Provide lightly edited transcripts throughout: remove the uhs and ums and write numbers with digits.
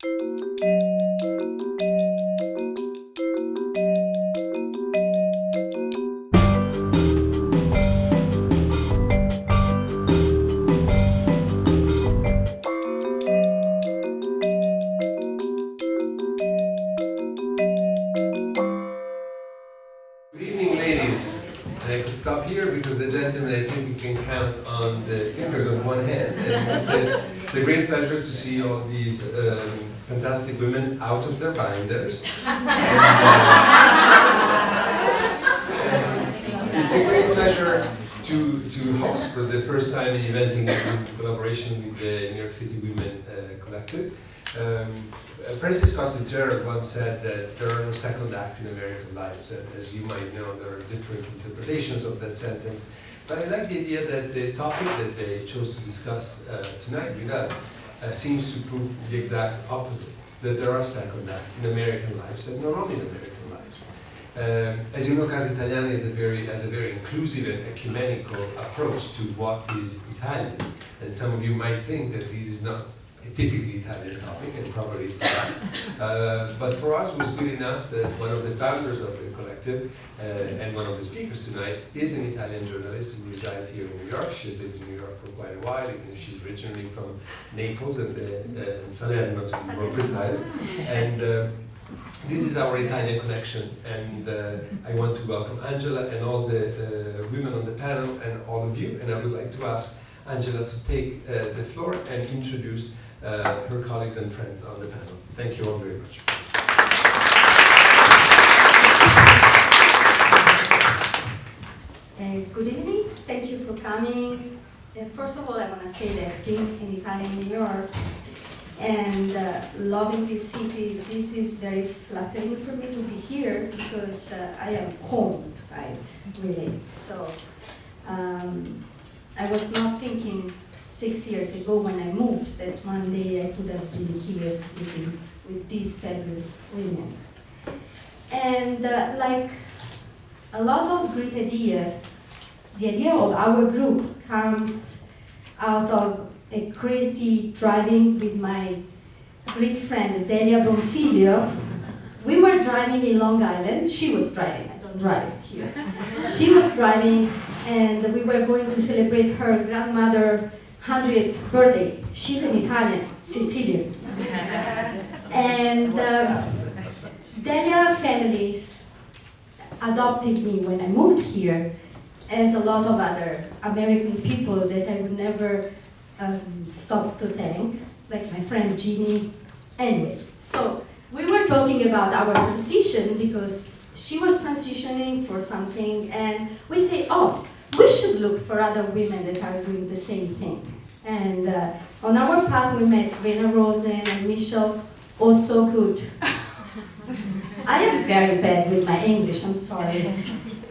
I could stop here because the gentlemen, I think we can count on the fingers of one hand. And it's a great pleasure to see all these fantastic women out of their binders. And it's a great pleasure to host for the first time an event in collaboration with the New York City Women Collective. Francis Scott Fitzgerald once said that there are no second acts in American lives, and as you might know, there are different interpretations of that sentence. But I like the idea that the topic that they chose to discuss tonight with us seems to prove the exact opposite, that there are second acts in American lives, and not only in American lives. As you know, Casa Italiana has a very inclusive and ecumenical approach to what is Italian, and some of you might think that this is not a typically Italian topic, and probably it's not. But for us, it was good enough that one of the founders of the collective and one of the speakers tonight is an Italian journalist who resides here in New York. She's lived in New York for quite a while, and she's originally from Naples and Salerno, to be more precise. And this is our Italian connection, and I want to welcome Angela and all the women on the panel and all of you, and I would like to ask Angela to take the floor and introduce her colleagues and friends on the panel. Thank you all very much. Good evening. Thank you for coming. First of all, I want to say that being an Italian in New York and loving this city, this is very flattering for me to be here because I am home tonight, really. So I was not thinking 6 years ago when I moved that one day I could have been here sitting with these fabulous women. And like a lot of great ideas, the idea of our group comes out of a crazy driving with my great friend Delia Bonfiglio. We were driving in Long Island. She was driving. I don't drive here. She was driving, and we were going to celebrate her grandmother's 100th birthday. She's an Italian, Sicilian. And Delia families adopted me when I moved here, as a lot of other American people that I would never stop to thank, like my friend Jeannie. Anyway, so we were talking about our transition because she was transitioning for something, and we say, oh, we should look for other women that are doing the same thing. And on our path, we met Rena Rosen and Michelle, also good. I am very bad with my English, I'm sorry.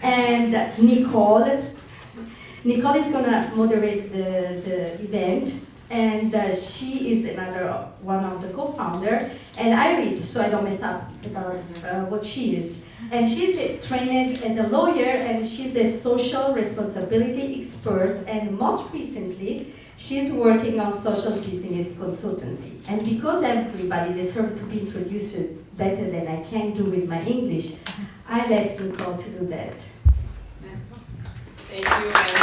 And Nicole is gonna moderate the event, and she is another one of the co-founder. And I read, so I don't mess up about what she is. And she's trained as a lawyer, and she's a social responsibility expert, and most recently, she's working on social business consultancy. And because everybody deserves to be introduced better than I can do with my English, I let Nicole to do that. Thank you, Angela.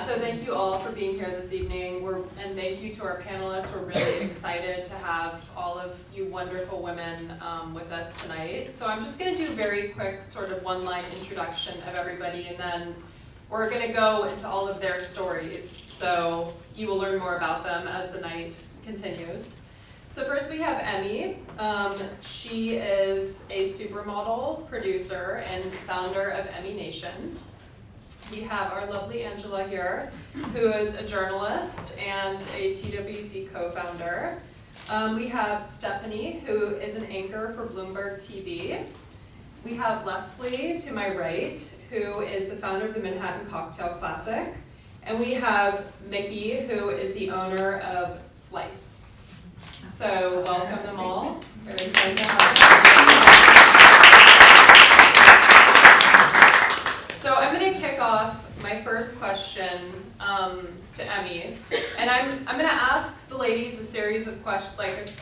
So thank you all for being here this evening, and thank you to our panelists. We're really excited to have all of you wonderful women with us tonight. So I'm just going to do a very quick sort of one-line introduction of everybody, and then we're going to go into all of their stories. So you will learn more about them as the night continues. So first we have Emme. She is a supermodel, producer, and founder of Emme Nation. We have our lovely Angela here, who is a journalist and a TWC co-founder. We have Stephanie, who is an anchor for Bloomberg TV. We have Leslie to my right, who is the founder of the Manhattan Cocktail Classic. And we have Miki, who is the owner of Slice. So welcome them all. Very excited to have them. So I'm going to kick off my first question to Emme. And I'm gonna ask the ladies a series of questions, like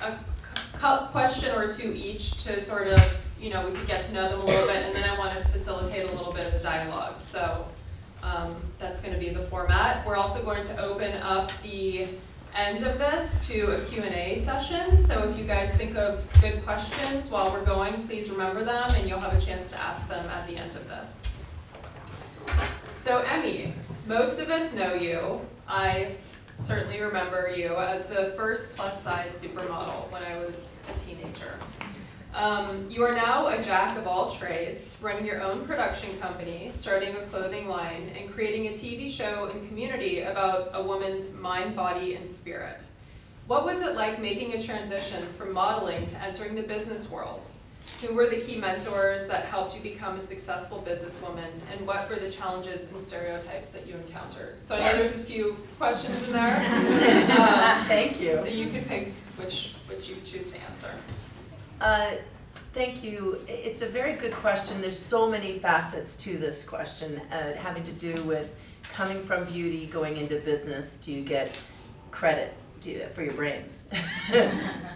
a question or two each to sort of, we could get to know them a little bit, and then I want to facilitate a little bit of a dialogue. So that's going to be the format. We're also going to open up the end of this to a Q&A session. So if you guys think of good questions while we're going, please remember them, and you'll have a chance to ask them at the end of this. So Emme, most of us know you. I certainly remember you as the first plus-size supermodel when I was a teenager. You are now a jack of all trades, running your own production company, starting a clothing line, and creating a TV show and community about a woman's mind, body, and spirit. What was it like making a transition from modeling to entering the business world? Who were the key mentors that helped you become a successful businesswoman, and what were the challenges and stereotypes that you encountered? So I know there's a few questions in there. Thank you. So you can pick which you choose to answer. Thank you. It's a very good question. There's so many facets to this question, having to do with coming from beauty, going into business. Do you get credit for your brains?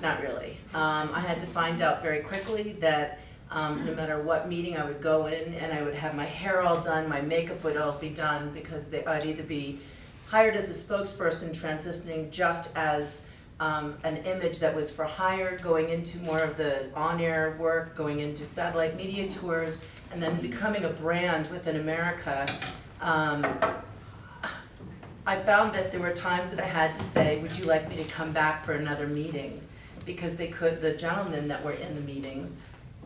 Not really. I had to find out very quickly that no matter what meeting I would go in, and I would have my hair all done, my makeup would all be done, because I'd either be hired as a spokesperson, transitioning just as an image that was for hire, going into more of the on-air work, going into satellite media tours, and then becoming a brand within America. I found that there were times that I had to say, would you like me to come back for another meeting? Because the gentlemen that were in the meetings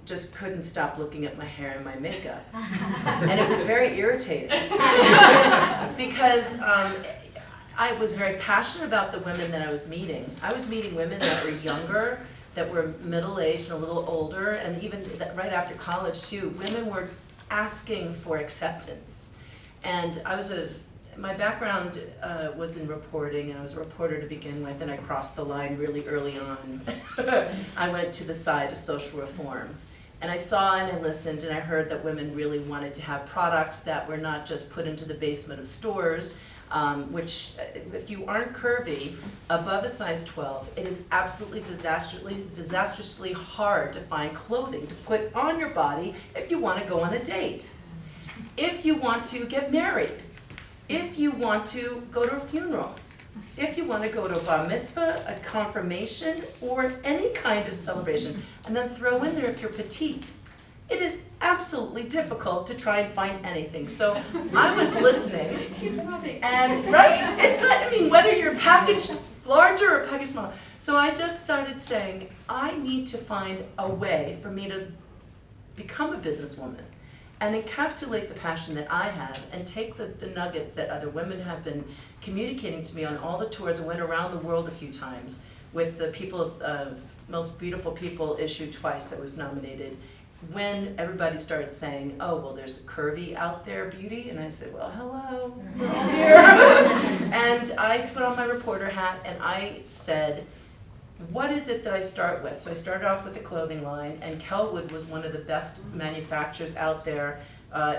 just couldn't stop looking at my hair and my makeup. And it was very irritating. Because I was very passionate about the women that I was meeting. I was meeting women that were younger, that were middle-aged and a little older, and even right after college too. Women were asking for acceptance. And my background was in reporting, and I was a reporter to begin with, and I crossed the line really early on. I went to the side of social reform. And I saw and I listened and I heard that women really wanted to have products that were not just put into the basement of stores, which if you aren't curvy above a size 12, it is absolutely disastrously hard to find clothing to put on your body if you want to go on a date, if you want to get married, if you want to go to a funeral, if you want to go to a bar mitzvah, a confirmation, or any kind of celebration, and then throw in there if you're petite. It is absolutely difficult to try and find anything. So I was listening. She's nodding. And, right? It's not, I mean, whether you're packaged larger or packaged smaller. So I just started saying, I need to find a way for me to become a businesswoman and encapsulate the passion that I have and take the nuggets that other women have been communicating to me on all the tours. I went around the world a few times with the People of Most Beautiful People issue twice that was nominated. When everybody started saying, oh, well, there's a curvy out there beauty, and I said, well, hello, we're all here. And I put on my reporter hat and I said, what is it that I start with? So I started off with the clothing line, and Kellwood was one of the best manufacturers out there.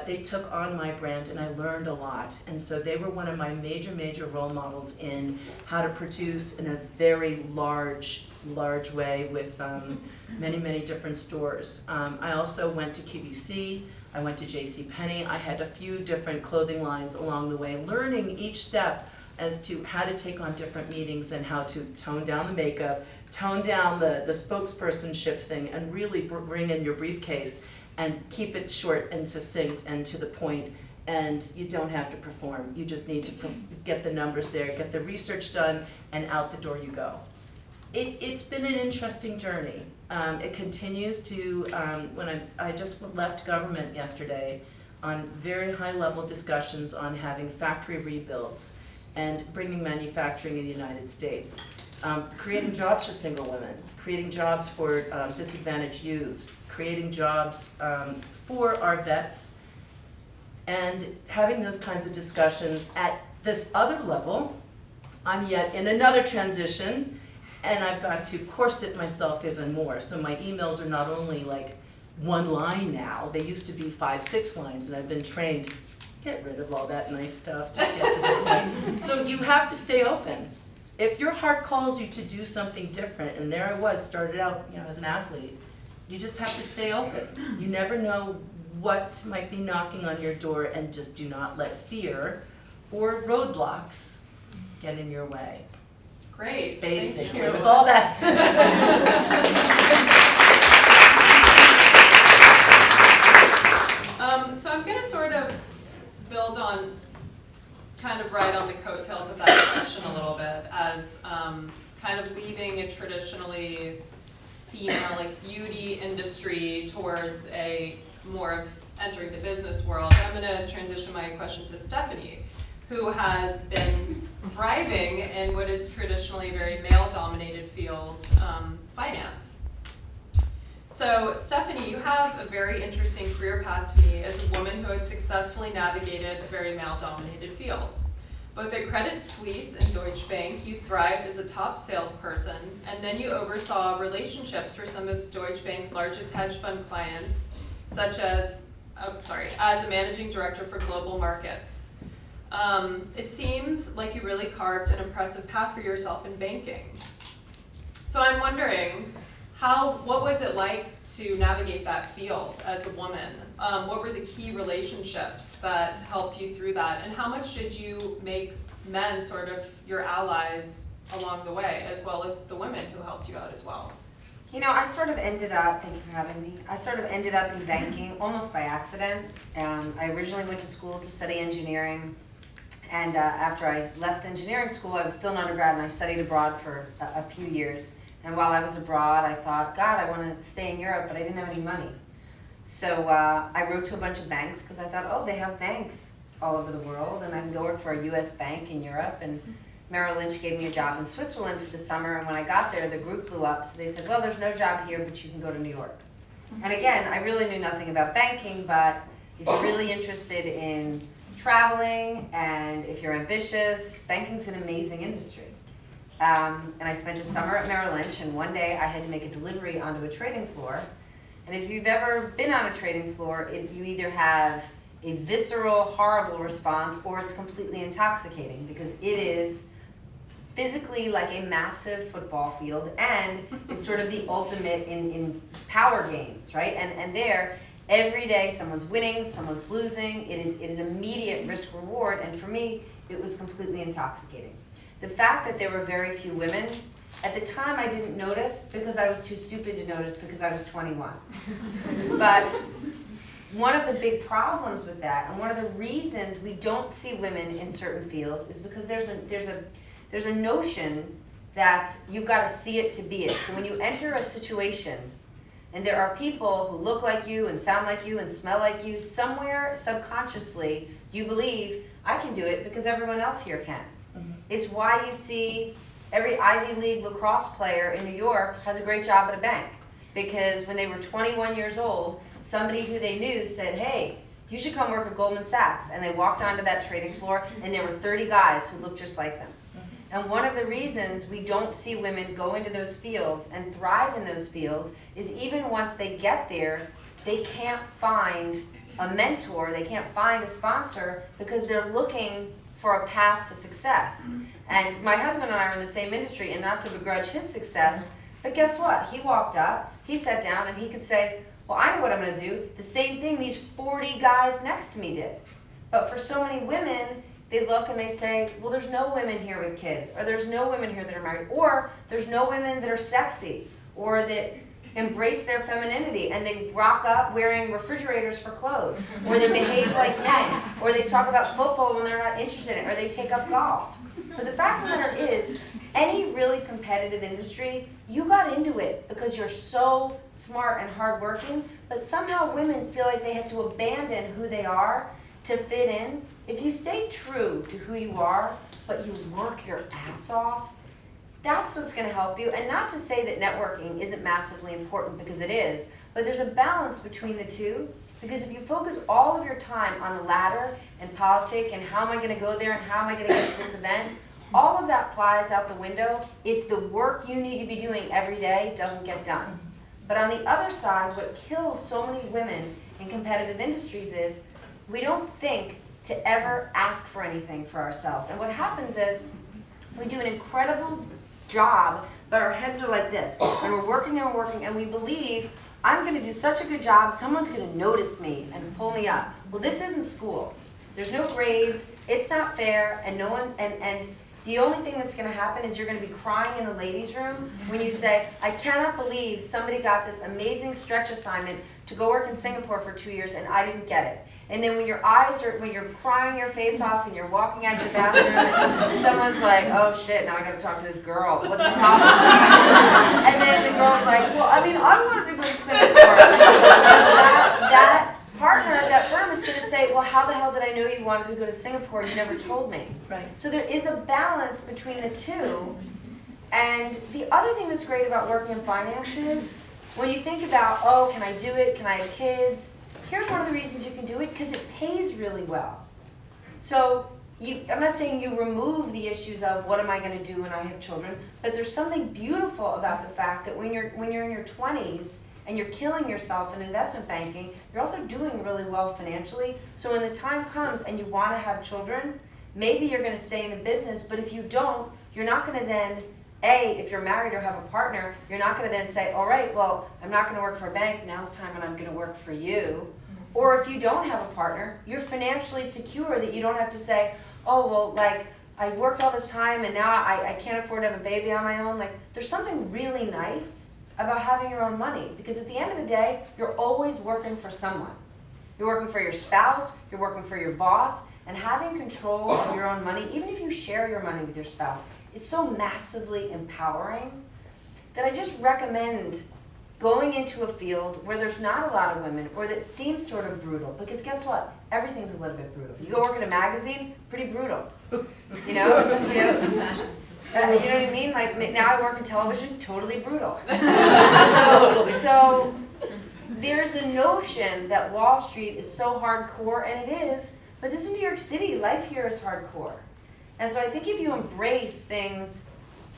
They took on my brand and I learned a lot. And so they were one of my major role models in how to produce in a very large way with many different stores. I also went to QVC, I went to JCPenney. I had a few different clothing lines along the way, learning each step as to how to take on different meetings and how to tone down the makeup, tone down the spokespersonship thing, and really bring in your briefcase and keep it short and succinct and to the point. And you don't have to perform. You just need to get the numbers there, get the research done, and out the door you go. It's been an interesting journey. It continues to, when I just left government yesterday on very high level discussions on having factory rebuilds and bringing manufacturing in the United States, creating jobs for single women, creating jobs for disadvantaged youths, creating jobs for our vets, and having those kinds of discussions. At this other level, I'm yet in another transition, and I've got to corset myself even more. So my emails are not only like one line now, they used to be 5-6 lines, and I've been trained, get rid of all that nice stuff, just get to the point. So you have to stay open. if your heart calls you to do something different, and there I was, started out, as an athlete, you just have to stay open. You never know what might be knocking on your door, and just do not let fear or roadblocks get in your way. Great. Basic. Thank you. With all that. So I'm going to sort of build on, kind of right on the coattails of that question a little bit, as kind of leaving a traditionally female, like beauty industry towards a more of entering the business world. I'm going to transition my question to Stephanie, who has been thriving in what is traditionally a very male-dominated field, finance. So, Stephanie, you have a very interesting career path to me as a woman who has successfully navigated a very male-dominated field. Both at Credit Suisse and Deutsche Bank, you thrived as a top salesperson, and then you oversaw relationships for some of Deutsche Bank's largest hedge fund clients, such as, as a managing director for global markets. It seems like you really carved an impressive path for yourself in banking. So I'm wondering, what was it like to navigate that field as a woman? What were the key relationships that helped you through that? And how much did you make men sort of your allies along the way, as well as the women who helped you out as well? I sort of ended up, thank you for having me, I sort of ended up in banking almost by accident. I originally went to school to study engineering, and after I left engineering school, I was still an undergrad, and I studied abroad for a few years. And while I was abroad, I thought, God, I want to stay in Europe, but I didn't have any money. So I wrote to a bunch of banks because I thought, oh, they have banks all over the world, and I can go work for a US bank in Europe. And Merrill Lynch gave me a job in Switzerland for the summer, and when I got there, the group blew up. So they said, well, there's no job here, but you can go to New York. And again, I really knew nothing about banking, but if you're really interested in traveling and if you're ambitious, banking's an amazing industry. And I spent a summer at Merrill Lynch, and one day I had to make a delivery onto a trading floor. And if you've ever been on a trading floor, you either have a visceral, horrible response, or it's completely intoxicating, because it is physically like a massive football field, and it's sort of the ultimate in power games, right? And there, every day someone's winning, someone's losing. It is immediate risk reward, and for me, it was completely intoxicating. The fact that there were very few women, at the time I didn't notice because I was too stupid to notice because I was 21. But one of the big problems with that, and one of the reasons we don't see women in certain fields, is because there's a notion that you've got to see it to be it. So when you enter a situation and there are people who look like you and sound like you and smell like you, somewhere subconsciously you believe, I can do it because everyone else here can. It's why you see every Ivy League lacrosse player in New York has a great job at a bank. Because when they were 21 years old, somebody who they knew said, hey, you should come work at Goldman Sachs. And they walked onto that trading floor, and there were 30 guys who looked just like them. And one of the reasons we don't see women go into those fields and thrive in those fields is even once they get there, they can't find a mentor, they can't find a sponsor, because they're looking for a path to success. And my husband and I are in the same industry, and not to begrudge his success, but guess what? He walked up, he sat down, and he could say, well, I know what I'm going to do. The same thing these 40 guys next to me did. But for so many women, they look and they say, well, there's no women here with kids, or there's no women here that are married, or there's no women that are sexy, or that embrace their femininity, and they rock up wearing refrigerators for clothes, or they behave like men, or they talk about football when they're not interested in it, or they take up golf. But the fact of the matter is, any really competitive industry, you got into it because you're so smart and hardworking, but somehow women feel like they have to abandon who they are to fit in. If you stay true to who you are, but you work your ass off, that's what's going to help you. And not to say that networking isn't massively important, because it is, but there's a balance between the two. Because if you focus all of your time on the ladder and politics and how am I going to go there and how am I going to get to this event, all of that flies out the window if the work you need to be doing every day doesn't get done. But on the other side, what kills so many women in competitive industries is we don't think to ever ask for anything for ourselves. And what happens is We do an incredible job, but our heads are like this. And we're working and we're working, and we believe, I'm gonna do such a good job, someone's gonna notice me and pull me up. Well, this isn't school. There's no grades, it's not fair, and no one, and the only thing that's gonna happen is you're gonna be crying in the ladies' room when you say, I cannot believe somebody got this amazing stretch assignment to go work in Singapore for 2 years and I didn't get it. And then when when you're crying your face off and you're walking out to the bathroom and someone's like, oh shit, now I gotta talk to this girl, what's the problem? And then the girl's like, well, I mean, I wanted to go to Singapore. And that partner at that firm is gonna say, well, how the hell did I know you wanted to go to Singapore? You never told me. Right. So there is a balance between the two. And the other thing that's great about working in finance is, when you think about, oh, can I do it? Can I have kids? Here's one of the reasons you can do it, because it pays really well. So I'm not saying you remove the issues of what am I going to do when I have children, but there's something beautiful about the fact that when you're in your 20s and you're killing yourself in investment banking, you're also doing really well financially. So when the time comes and you want to have children, maybe you're going to stay in the business, but if you don't, you're not going to then, if you're married or have a partner, you're not going to then say, all right, well, I'm not going to work for a bank, now's the time when I'm going to work for you. Or if you don't have a partner, you're financially secure that you don't have to say, oh, well, like, I worked all this time and now I can't afford to have a baby on my own. Like, there's something really nice about having your own money, because at the end of the day, you're always working for someone. You're working for your spouse, you're working for your boss, and having control of your own money, even if you share your money with your spouse, is so massively empowering that I just recommend going into a field where there's not a lot of women or that seems sort of brutal, because guess what? Everything's a little bit brutal. You go work in a magazine, pretty brutal. You know what I mean? Like, now I work in television, totally brutal. So there's a notion that Wall Street is so hardcore, and it is, but this is New York City. Life here is hardcore. And so I think if you embrace things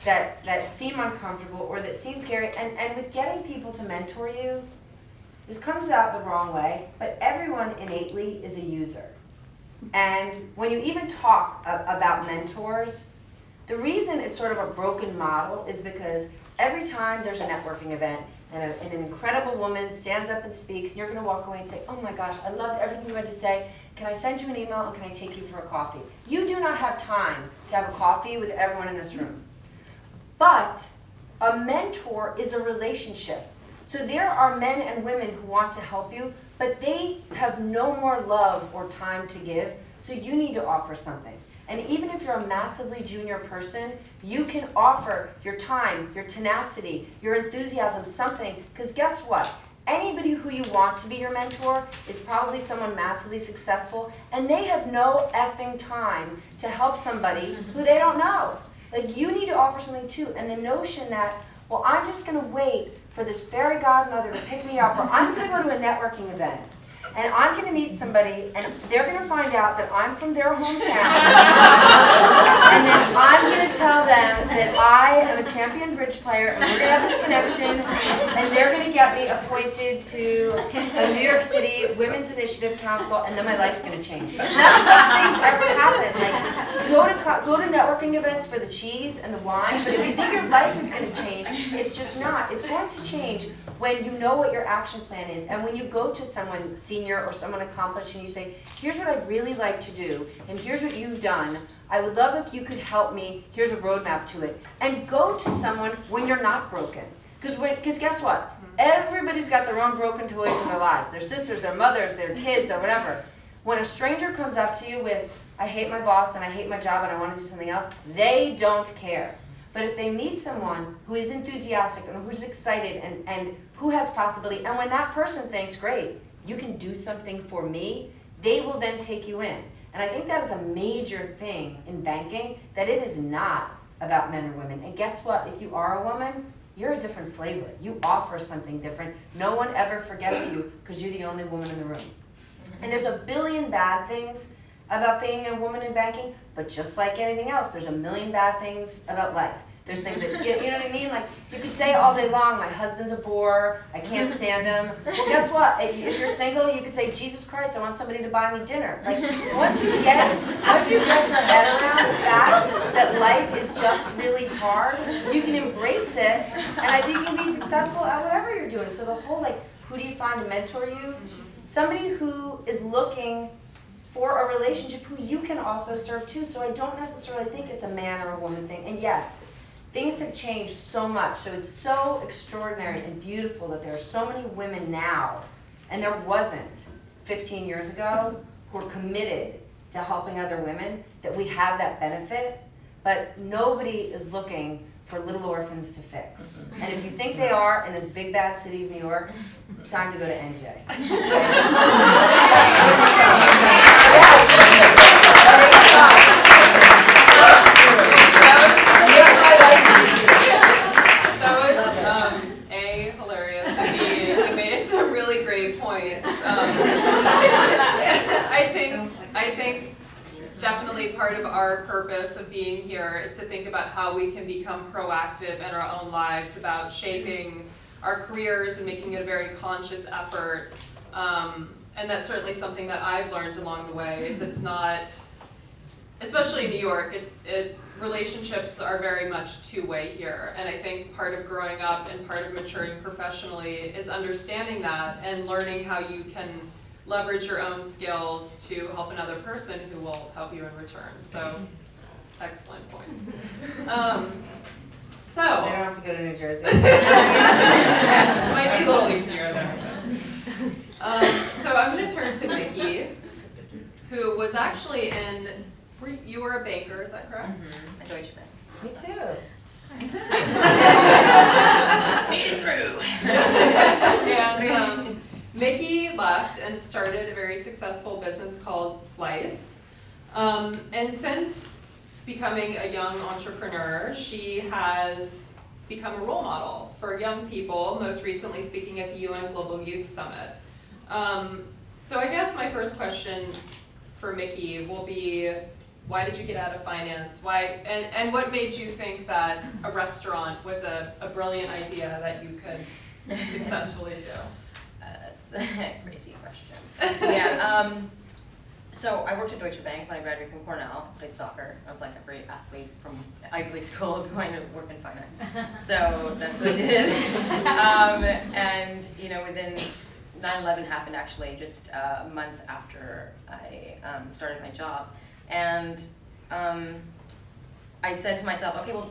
that seem uncomfortable or that seem scary, and with getting people to mentor you, this comes out the wrong way, but everyone innately is a user. And when you even talk about mentors, the reason it's sort of a broken model is because every time there's a networking event and an incredible woman stands up and speaks, and you're going to walk away and say, oh my gosh, I loved everything you had to say. Can I send you an email and can I take you for a coffee? You do not have time to have a coffee with everyone in this room. But a mentor is a relationship. So there are men and women who want to help you, but they have no more love or time to give, so you need to offer something. And even if you're a massively junior person, you can offer your time, your tenacity, your enthusiasm, something, because guess what? Anybody who you want to be your mentor is probably someone massively successful, and they have no effing time to help somebody who they don't know. Like, you need to offer something too. And the notion that, well, I'm just going to wait for this fairy godmother to pick me up, or I'm going to go to a networking event, and I'm going to meet somebody, and they're going to find out that I'm from their hometown, and then I'm going to tell them that I am a champion bridge player, and we're going to have this connection, and they're going to get me appointed to a New York City Women's Initiative Council, and then my life's going to change. None of those things ever happen. Like, go to networking events for the cheese and the wine, but if you think your life is going to change, it's just not. It's going to change when you know what your action plan is, and when you go to someone senior or someone accomplished and you say, here's what I'd really like to do, and here's what you've done. I would love if you could help me. Here's a roadmap to it. And go to someone when you're not broken. Because guess what? Everybody's got their own broken toys in their lives. Their sisters, their mothers, their kids, or whatever. When a stranger comes up to you with, I hate my boss and I hate my job and I want to do something else, they don't care. But if they meet someone who is enthusiastic and who's excited and who has possibility, and when that person thinks, great, you can do something for me, they will then take you in. And I think that is a major thing in banking, that it is not about men or women. And guess what? If you are a woman, you're a different flavor. You offer something different. No one ever forgets you because you're the only woman in the room. And there's a billion bad things about being a woman in banking, but just like anything else, there's a million bad things about life. There's things that, you know what I mean? Like, you could say all day long, my husband's a bore, I can't stand him. Well, guess what? If you're single, you could say, Jesus Christ, I want somebody to buy me dinner. Like, once you get your head around the fact that life is just really hard, you can embrace it, and I think you can be successful at whatever you're doing. So the whole, like, who do you find to mentor you? Somebody who is looking for a relationship who you can also serve too. So I don't necessarily think it's a man or a woman thing. And yes, things have changed so much. So it's so extraordinary and beautiful that there are so many women now, and there wasn't 15 years ago, who are committed to helping other women, that we have that benefit. But nobody is looking for little orphans to fix. And if you think they are in this big bad city of New York, time to go to NJ. Hilarious. He made some really great points. I think definitely part of our purpose of being here is to think about how we can become proactive in our own lives about shaping our careers and making it a very conscious effort. And that's certainly something that I've learned along the way, is it's not, especially in New York, relationships are very much two-way here. And I think part of growing up and part of maturing professionally is understanding that and learning how you can leverage your own skills to help another person who will help you in return. So, excellent points. So, I don't have to go to New Jersey. might be a little easier there. So I'm going to turn to Miki, who was actually you were a banker, is that correct? At Deutsche Bank. Me too. Made it through. And Miki left and started a very successful business called Slice. And since becoming a young entrepreneur, she has become a role model for young people, most recently speaking at the UN Global Youth Summit. So I guess my first question for Miki will be, why did you get out of finance? Why, and what made you think that a restaurant was a brilliant idea that you could successfully do? That's a crazy question. Yeah, so I worked at Deutsche Bank when I graduated from Cornell, played soccer. I was like every athlete from Ivy League school is going to work in finance. So that's what I did. And you know, within 9/11 happened actually just a month after I started my job. And I said to myself, okay, well,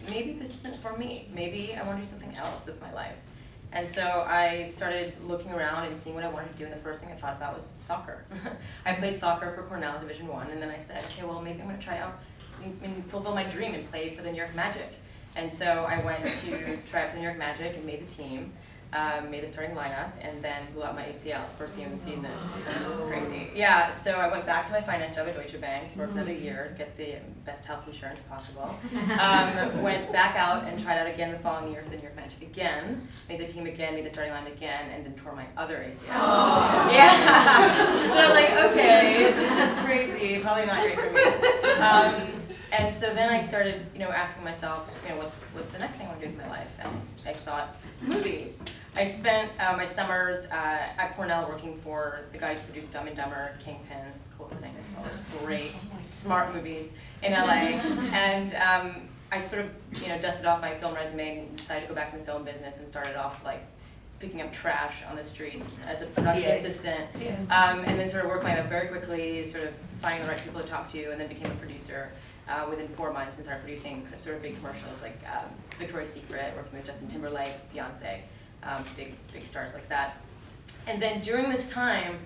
maybe this isn't for me. Maybe I want to do something else with my life. And so I started looking around and seeing what I wanted to do, and the first thing I thought about was soccer. I played soccer for Cornell Division I, and then I said, okay, well, maybe I'm going to try out and fulfill my dream and play for the New York Magic. And so I went to try out for the New York Magic and made the team. Made the starting lineup, and then blew out my ACL first game of the season. Crazy. Yeah, so I went back to my finance job at Deutsche Bank, worked another year to get the best health insurance possible. Went back out and tried out again the following year for the New York Magic again, made the team again, made the starting lineup again, and then tore my other ACL. Oh. Yeah. So I was like, okay, this is crazy, probably not great for me. And so then I started, asking myself, what's the next thing I want to do with my life? And I thought, movies. I spent my summers at Cornell working for the guys who produced Dumb and Dumber, Kingpin, Cool Thing, all those great, smart movies in LA. And I sort of, dusted off my film resume and decided to go back in the film business and started off like picking up trash on the streets as a production assistant. And then sort of worked my way up very quickly, sort of finding the right people to talk to, and then became a producer. Within 4 months and started producing sort of big commercials like Victoria's Secret, working with Justin Timberlake, Beyonce, big stars like that. And then during this time,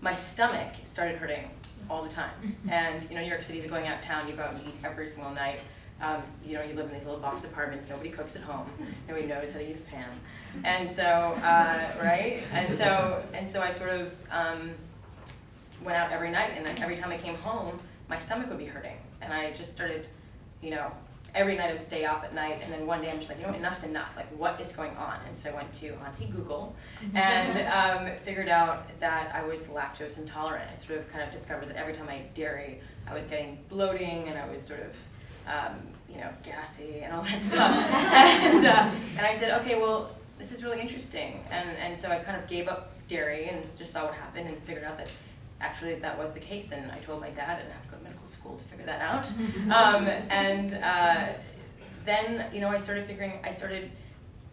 my stomach started hurting all the time. And New York City is going out of town, you go out and you eat every single night. You live in these little box apartments, nobody cooks at home, nobody knows how to use a pan. And so, right? And so I sort of went out every night, and then every time I came home, my stomach would be hurting. And I just started, every night I would stay up at night, and then one day I'm just like, enough's enough, like what is going on? And so I went to Auntie Google and figured out that I was lactose intolerant. I sort of kind of discovered that every time I ate dairy, I was getting bloating, and I was sort of, gassy and all that stuff. And I said, okay, well, this is really interesting. And so I kind of gave up dairy and just saw what happened and figured out that actually that was the case. And I told my dad I didn't have to go to medical school to figure that out. Then, I started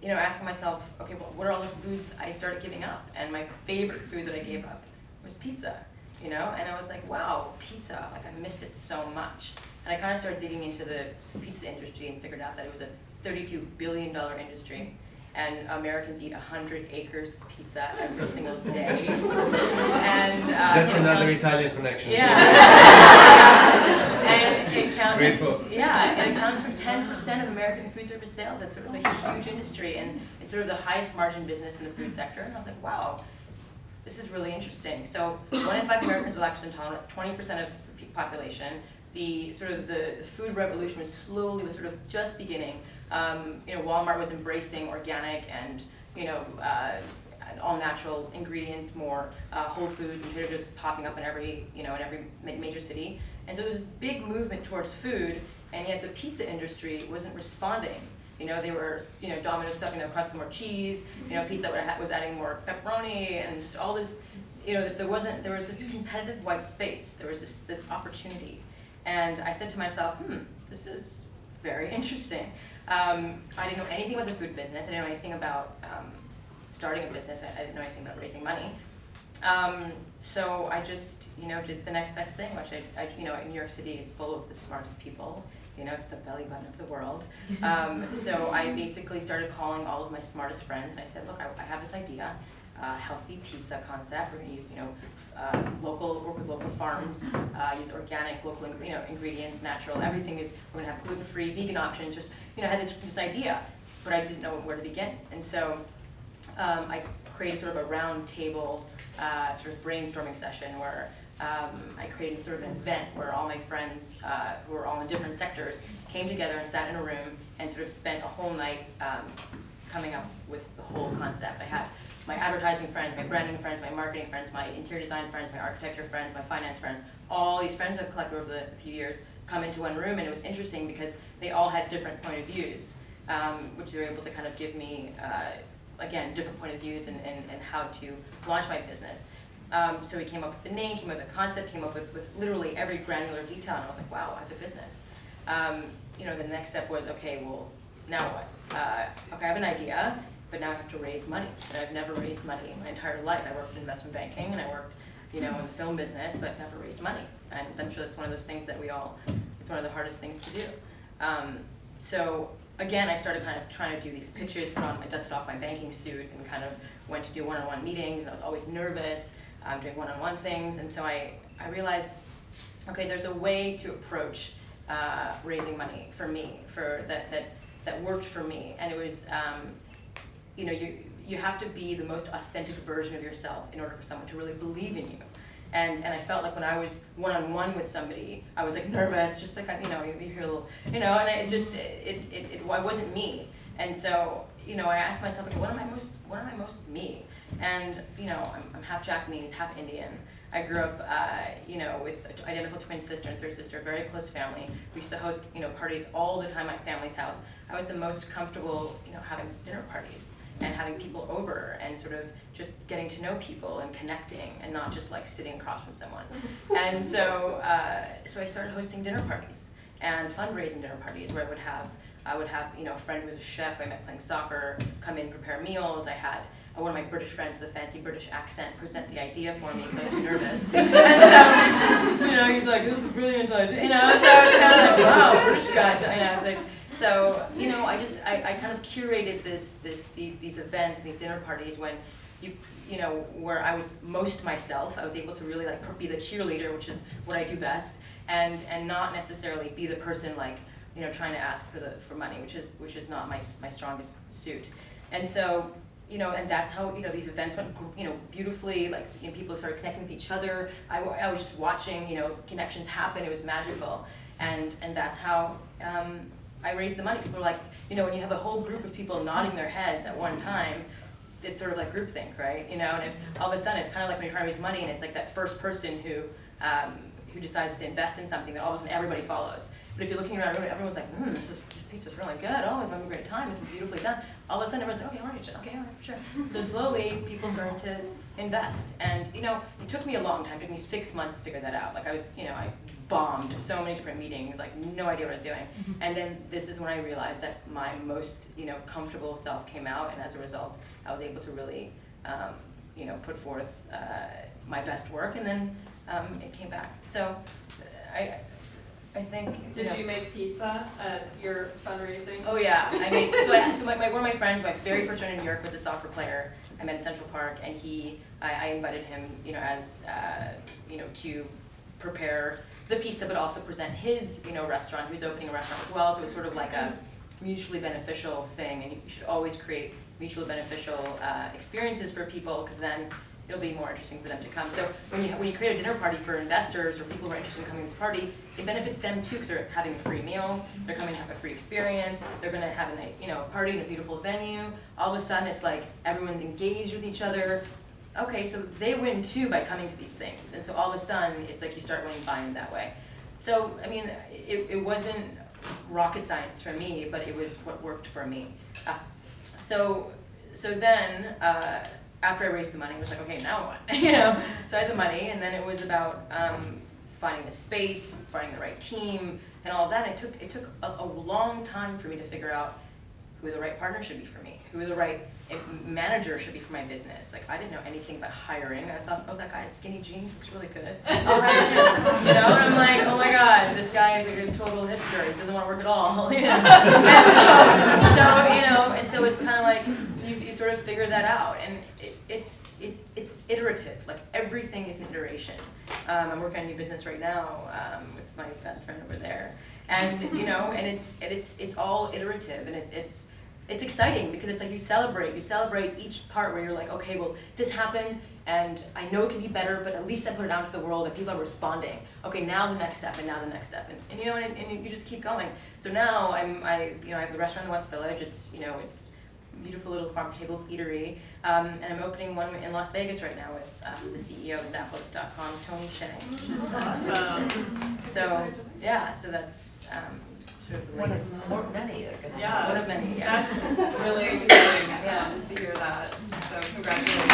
asking myself, okay, well, what are all the foods I started giving up? And my favorite food that I gave up was pizza, and I was like, wow, pizza, like I missed it so much. And I kind of started digging into the pizza industry and figured out that it was a $32 billion industry. And Americans eat 100 acres of pizza every single day. And That's another Italian connection. Yeah. And it counts. Great book. Yeah, and it accounts for 10% of American food service sales. It's sort of a huge industry, and it's sort of the highest margin business in the food sector. And I was like, wow, this is really interesting. So 1 in 5 Americans are lactose intolerant, 20% of the population. The food revolution was sort of just beginning. Walmart was embracing organic and all natural ingredients, more Whole Foods and Trader Joe's popping up in every major city. And so there was this big movement towards food, and yet the pizza industry wasn't responding. They were Domino's stuffing their crust with more cheese. Pizza was adding more pepperoni and just all this. There was this competitive white space. There was this opportunity. And I said to myself, this is very interesting. I didn't know anything about the food business. I didn't know anything about starting a business. I didn't know anything about raising money. So I just, did the next best thing, which New York City is full of the smartest people. It's the belly button of the world. So I basically started calling all of my smartest friends, and I said, look, I have this idea. Healthy pizza concept. We're going to use, work with local farms, use organic, local, ingredients, natural. Everything is. We're going to have gluten-free, vegan options. Just, I had this idea, but I didn't know where to begin. And so I created sort of a round table, sort of brainstorming session where I created sort of an event where all my friends, who were all in different sectors, came together and sat in a room and sort of spent a whole night coming up with the whole concept. I had my advertising friends, my branding friends, my marketing friends, my interior design friends, my architecture friends, my finance friends, all these friends I've collected over the few years come into one room, and it was interesting because they all had different point of views, which they were able to kind of give me, again, different point of views and how to launch my business. So we came up with the name, came up with the concept, came up with literally every granular detail, and I was like, wow, I have a business. The next step was, okay, well, now what? Okay, I have an idea, but now I have to raise money. And I've never raised money in my entire life. I worked in investment banking and I worked, in the film business, but I've never raised money. And I'm sure that's one of those things that it's one of the hardest things to do. So again, I started kind of trying to do these pitches, I dusted off my banking suit and kind of went to do one-on-one meetings, and I was always nervous, doing one-on-one things. And so I realized, okay, there's a way to approach raising money for me, that worked for me. And it was, you have to be the most authentic version of yourself in order for someone to really believe in you. And I felt like when I was one-on-one with somebody, I was like nervous, just like, you hear a little, and it wasn't me. And so, I asked myself, okay, what am I most me? And, I'm half Japanese, half Indian. I grew up, with an identical twin sister and third sister, a very close family. We used to host, parties all the time at family's house. I was the most comfortable, having dinner parties and having people over and sort of just getting to know people and connecting and not just like sitting across from someone. And so, so I started hosting dinner parties and fundraising dinner parties where I would have, a friend who was a chef I met playing soccer come in, prepare meals. I had one of my British friends with a fancy British accent present the idea for me because I was too nervous. And so, he's like, this is a brilliant idea. So I was kind of like, wow, British guy. I was like, so, I kind of curated these events, these dinner parties when where I was most myself. I was able to really be the cheerleader, which is what I do best, and not necessarily be the person trying to ask for money, which is not my strongest suit. And so, and that's how, these events went, beautifully, people started connecting with each other. I was just watching, connections happen. It was magical. And that's how I raised the money. People were like, when you have a whole group of people nodding their heads at one time, it's sort of like groupthink, right? And if all of a sudden, it's kind of like when you're trying to raise money and it's like that first person who decides to invest in something that all of a sudden everybody follows. But if you're looking around, everyone's like, this pizza's really good. Oh, I'm having a great time. This is beautifully done. All of a sudden, everyone's like, okay, all right, for sure. So slowly, people started to invest. And, you know, it took me a long time. It took me 6 months to figure that out. Like, I bombed so many different meetings, like, no idea what I was doing. And then this is when I realized that my most, comfortable self came out. And as a result, I was able to really, put forth my best work. And then it came back. So I think. Did you make pizza at your fundraising? Oh yeah, I made. So one of my friends, my very first friend in New York, was a soccer player. I met in Central Park, and I invited him, as to prepare the pizza, but also present his, restaurant. He was opening a restaurant as well, so it was sort of like a mutually beneficial thing. And you should always create mutually beneficial experiences for people, because then it'll be more interesting for them to come. So when you create a dinner party for investors or people who are interested in coming to this party, it benefits them too, because they're having a free meal, they're coming to have a free experience, they're going to have a party in a beautiful venue. All of a sudden, it's like everyone's engaged with each other. Okay, so they win too by coming to these things, and so all of a sudden, it's like you start winning buy-in that way. So I mean, it wasn't rocket science for me, but it was what worked for me. So then. After I raised the money, it was like, okay, now what? So I had the money, and then it was about finding the space, finding the right team, and all of that. And it took a long time for me to figure out who the right partner should be for me, who the right manager should be for my business. Like, I didn't know anything about hiring. I thought, oh, that guy has skinny jeans, looks really good. I'll hire him. And I'm like, oh my God, this guy is like a total hipster. He doesn't want to work at all. And so it's kind of like you sort of figure that out, and it's iterative. Like, everything is an iteration. I'm working on a new business right now with my best friend over there, and and it's all iterative, and it's exciting, because it's like you celebrate each part where you're like, okay, well, this happened, and I know it can be better, but at least I put it out to the world and people are responding. Okay, now the next step, and now the next step, and you just keep going. So now I have the restaurant in the West Village. It's it's a beautiful little farm-to-table eatery, and I'm opening one in Las Vegas right now with the CEO of Zappos.com, Tony Hsieh. Awesome. So yeah, so that's sort of the One latest. of many. Yeah. One of many. Yeah. That's really exciting to hear that. So congratulations.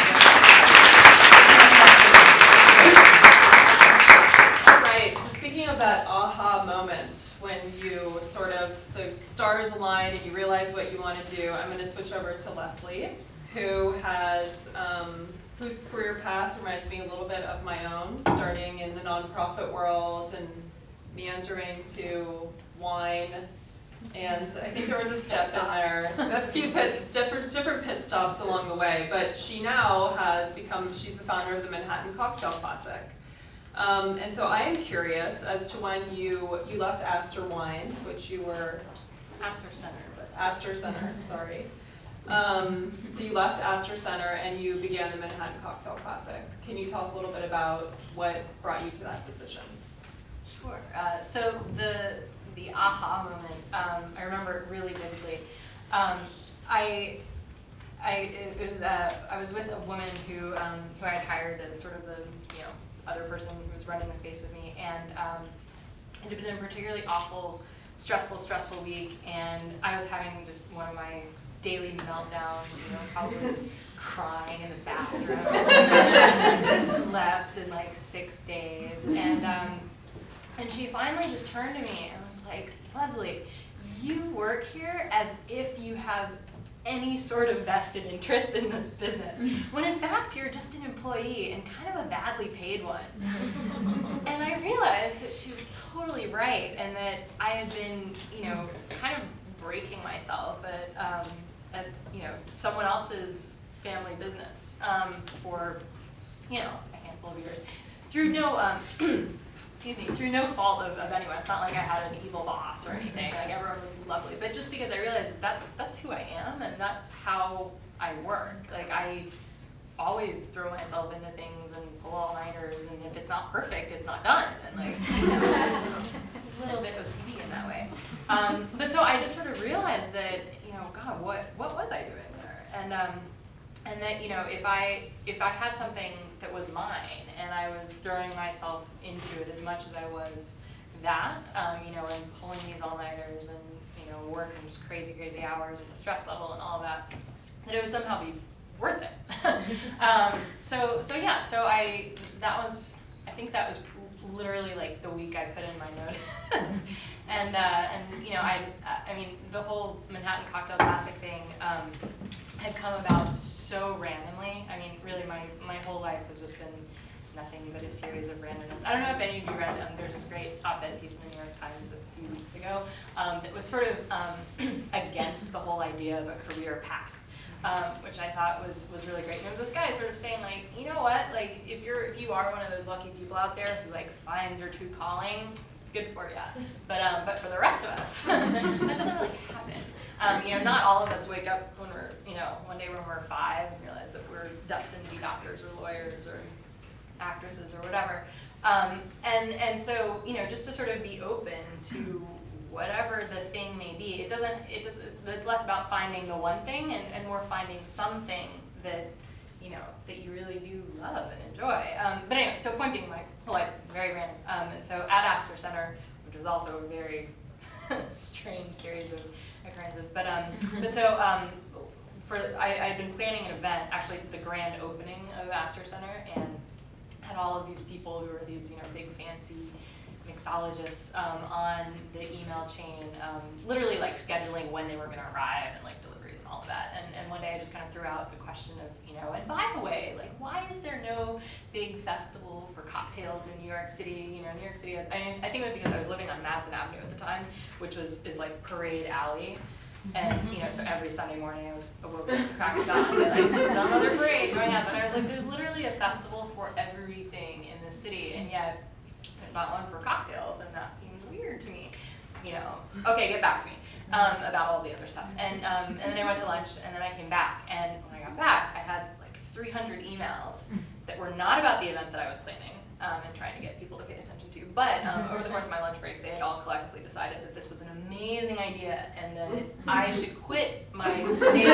All right, so speaking of that aha moment when you the stars align and you realize what you want to do, I'm going to switch over to Leslie, who has, whose career path reminds me a little bit of my own, starting in the nonprofit world and meandering to wine. And I think there was a step in there, a few different pit stops along the way, but she now she's the founder of the Manhattan Cocktail Classic. And so I am curious as to when you left Astor Wines, which you were... Astor Center, sorry. So you left Astor Center and you began the Manhattan Cocktail Classic. Can you tell us a little bit about what brought you to that decision? Sure. So the aha moment, I remember it really vividly. I was with a woman who I had hired as sort of the other person who was running the space with me, and it had been a particularly awful, stressful week, and I was having just one of my daily meltdowns, probably crying in the bathroom. Slept in like 6 days, and she finally just turned to me and was like, Leslie, you work here as if you have any sort of vested interest in this business, when in fact you're just an employee and kind of a badly paid one. And I realized that she was totally right, and that I had been, kind of breaking myself at someone else's family business for, a handful of years, through no through no fault of anyone. It's not like I had an evil boss or anything. Like, everyone was lovely, but just because I realized that's who I am, and that's how I work. Like, I always throw myself into things and pull all-nighters, and if it's not perfect, it's not done. And like, a little bit OCD in that way. But so I just sort of realized that, God, what was I doing there? And that, if I had something that was mine and I was throwing myself into it as much as I was that, you know, and pulling these all-nighters and, you know, working just crazy, crazy hours and the stress level and all of that, that it would somehow be worth it. So I think that was literally like the week I put in my notice. And you know, I mean, the whole Manhattan Cocktail Classic thing had come about so randomly. I mean, really, my whole life has just been nothing but a series of randomness. I don't know if any of you read, there's this great op-ed piece in the New York Times a few weeks ago that was sort of against the whole idea of a career path. Which I thought was really great. And it was this guy sort of saying, like, you know what, like, if you are one of those lucky people out there who like finds your true calling, good for you. But for the rest of us, that doesn't really happen. You know, not all of us wake up when we're, you know, one day when we're 5 and realize that we're destined to be doctors or lawyers or actresses or whatever. And so, you know, just to sort of be open to whatever the thing may be, it's less about finding the one thing and more finding something that, you know, that you really do love and enjoy. But anyway, so point being, my whole life, very random. And so at Astor Center, which was also a very strange series of occurrences, but so I'd been planning an event, actually the grand opening of Astor Center, and had all of these people who were these, you know, big fancy mixologists on the email chain, literally like scheduling when they were going to arrive and like deliveries and all of that. And one day I just kind of threw out the question of, you know, and by the way, like, why is there no big festival for cocktails in New York City? You know, New York City, I think it was because I was living on Madison Avenue at the time, which is like Parade Alley. And, you know, so every Sunday morning I was awoken at the crack of dawn by like some other parade going up. And I was like, there's literally a festival for everything in this city, and yet not one for cocktails, and that seems weird to me. You know, okay, get back to me about all the other stuff. And then I went to lunch, and then I came back, and when I got back, I had like 300 emails that were not about the event that I was planning and trying to get people to pay attention to. But over the course of my lunch break, they had all collectively decided that this was an amazing idea, and that I should quit my state.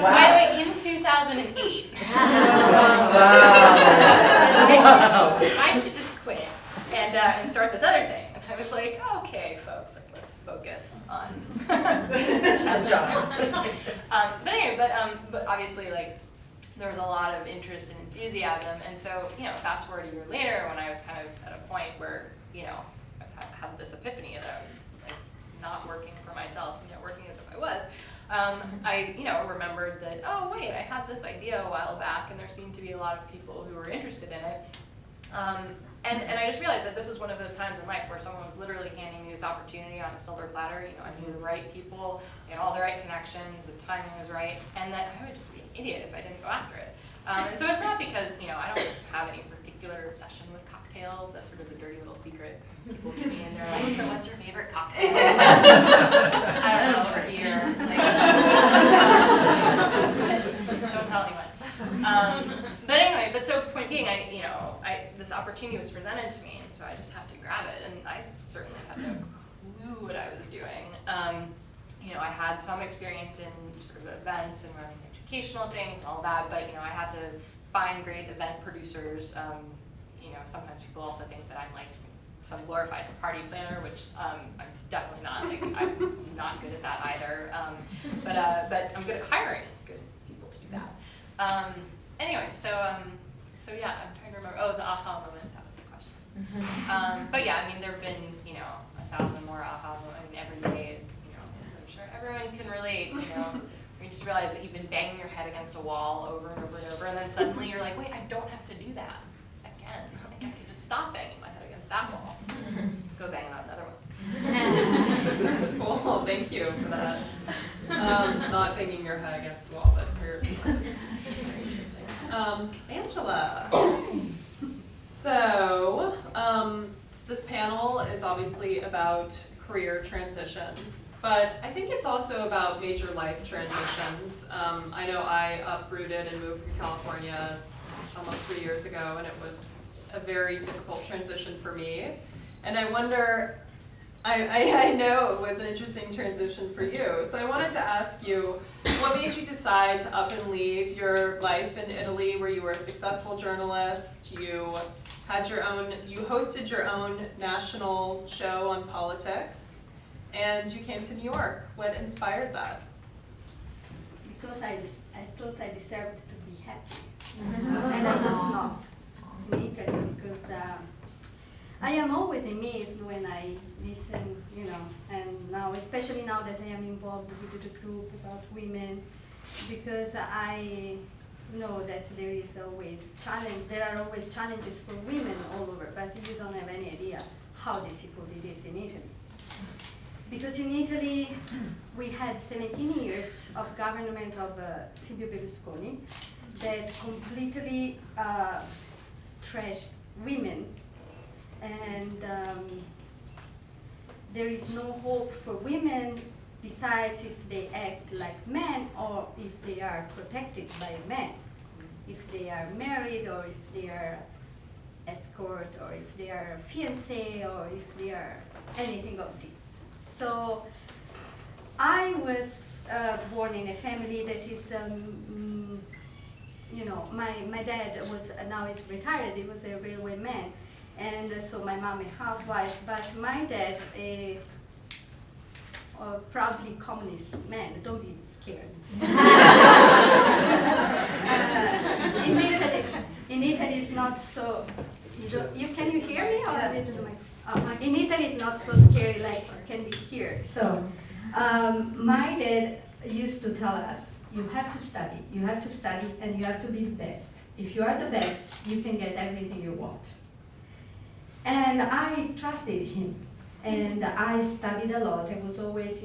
By the way, in 2008. I should just quit and start this other thing. And I was like, okay, folks, like, let's focus on jobs. But anyway, but obviously, like, there was a lot of interest and enthusiasm, and so, you know, fast forward a year later, when I was kind of at a point where, you know, I had this epiphany that I was like not working for myself, you know, working as if I was. I, you know, remembered that, oh wait, I had this idea a while back, and there seemed to be a lot of people who were interested in it. And I just realized that this was one of those times in life where someone was literally handing me this opportunity on a silver platter. You know, I knew the right people, I had all the right connections, the timing was right, and that I would just be an idiot if I didn't go after it. And so it's not because, you know, I don't have any particular obsession with cocktails. That's sort of the dirty little secret. People get me in there like, so what's your favorite cocktail? I don't know, or beer. Like, don't tell anyone. But anyway, but so point being, this opportunity was presented to me, and so I just had to grab it, and I certainly had no clue what I was doing. You know, I had some experience in sort of events and running educational things and all that, but, you know, I had to find great event producers. You know, sometimes people also think that I'm like some glorified party planner, which I'm definitely not. Like, I'm not good at that either. But I'm good at hiring good people to do that. Anyway, so yeah, I'm trying to remember. Oh, the aha moment. That was the question. But yeah, I mean, there have been, you know, 1,000 more aha moments. I mean, every day. You know, I'm sure everyone can relate. You know, you just realize that you've been banging your head against a wall over and over and over, and then suddenly you're like, wait, I don't have to do that again. Like, I can just stop banging my head against that wall. Go bang on another one. Cool, thank you for that. Not banging your head against the wall, but for your insights. Very interesting. Angela. So, this panel is obviously about career transitions, but I think it's also about major life transitions. I know I uprooted and moved from California almost 3 years ago, and it was a very difficult transition for me. And I wonder, I know it was an interesting transition for you, so I wanted to ask you, what made you decide to up and leave your life in Italy, where you were a successful journalist? You you hosted your own national show on politics, and you came to New York. What inspired that? Because I thought I deserved to be happy. And I was not in Italy because I am always amazed when I listen, and now, especially now that I am involved with the group about women, because I know that there are always challenges for women all over, but you don't have any idea how difficult it is in Italy. Because in Italy, we had 17 years of government of Silvio Berlusconi that completely trashed women, and there is no hope for women besides if they act like men or if they are protected by men, if they are married or if they are escort or if they are fiancé or if they are anything of this. So I was born in a family that is, my dad was, now is retired, he was a railway man, and so my mom a housewife, but my dad a proudly communist man, don't be scared. In Italy it's not so, can you hear me or is it the mic? In Italy it's not so scary like it can be here. So my dad used to tell us, you have to study, and you have to be the best. If you are the best, you can get everything you want. And I trusted him, and I studied a lot. I was always,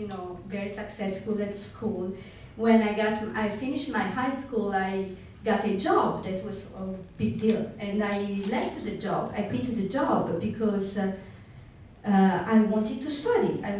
very successful at school. When I finished my high school, I got a job that was a big deal, and I left the job. I quit the job because I wanted to study. I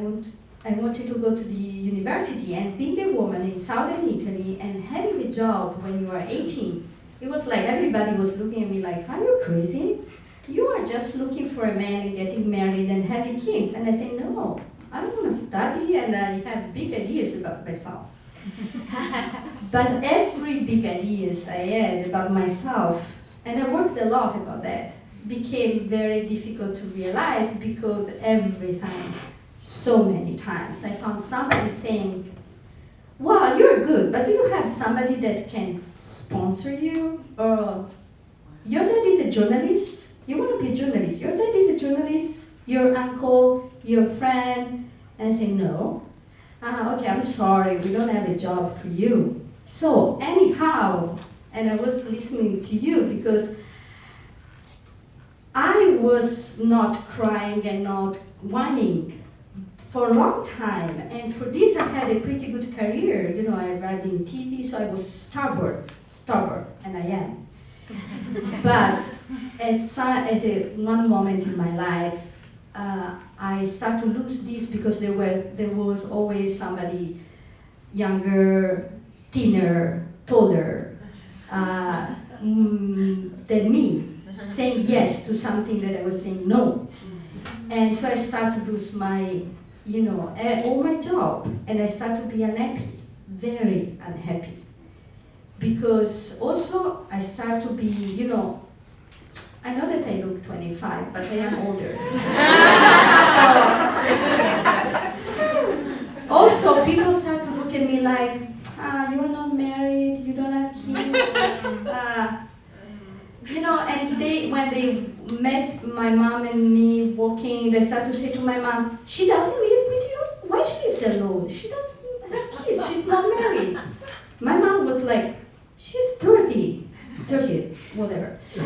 wanted to go to the university, and being a woman in southern Italy and having a job when you are 18, it was like everybody was looking at me like, are you crazy? You are just looking for a man and getting married and having kids. And I said, no, I want to study and I have big ideas about myself. But every big ideas I had about myself, and I worked a lot about that, became very difficult to realize because every time, so many times, I found somebody saying, well, you're good, but do you have somebody that can sponsor you? Or your dad is a journalist? You want to be a journalist? Your dad is a journalist? Your uncle? Your friend? And I say, no. Okay, I'm sorry, we don't have a job for you. So anyhow, and I was listening to you because I was not crying and not whining for a long time. And for this I had a pretty good career. I read in TV, so I was stubborn, and I am. But at one moment in my life, I started to lose this because there was always somebody younger, thinner, taller than me, saying yes to something that I was saying no. And so I started to lose my, all my job, and I started to be unhappy, very unhappy. Because also I start to be, I know that I look 25, but I am older. So, also people start to look at me like, you are not married, you don't have kids. And when they met my mom and me walking, they start to say to my mom, she doesn't live with you? Why she lives alone? She doesn't have kids, she's not married. My mom was like, she's 30, whatever. So,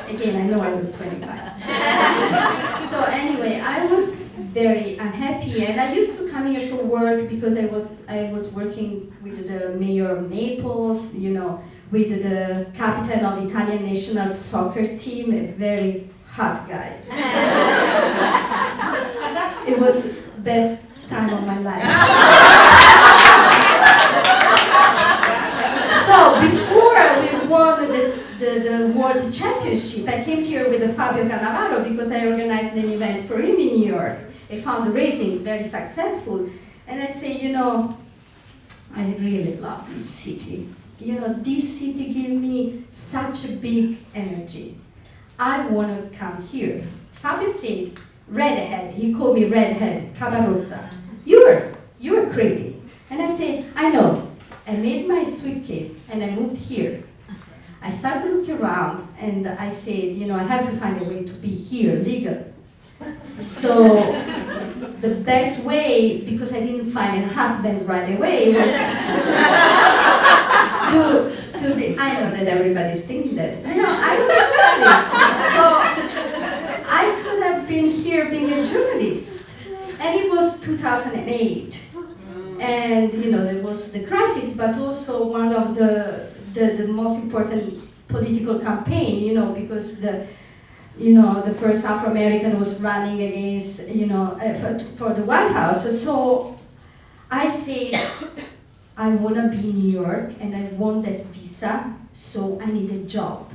again, I know I look 25. So anyway, I was very unhappy, and I used to come here for work because I was working with the mayor of Naples, with the captain of Italian national soccer team, a very hot guy. It was best time of my life. So before we won the World Championship, I came here with Fabio Cannavaro because I organized an event for him in New York, a fundraising, very successful. And I say, I really love this city. this city gave me such a big energy. I want to come here. Fabio said, redhead, he called me redhead, Cabarossa. You are crazy. And I said, I know. I made my suitcase and I moved here. I started to look around and I said, I have to find a way to be here, legal. So the best way, because I didn't find a husband right away, was to be, I know that everybody's thinking that. I was a journalist, so I could have been here being a journalist. And it was 2008. And there was the crisis, but also one of the most important political campaign, because the first Afro-American was running against, for the White House. So I said, I want to be in New York and I want that visa, so I need a job.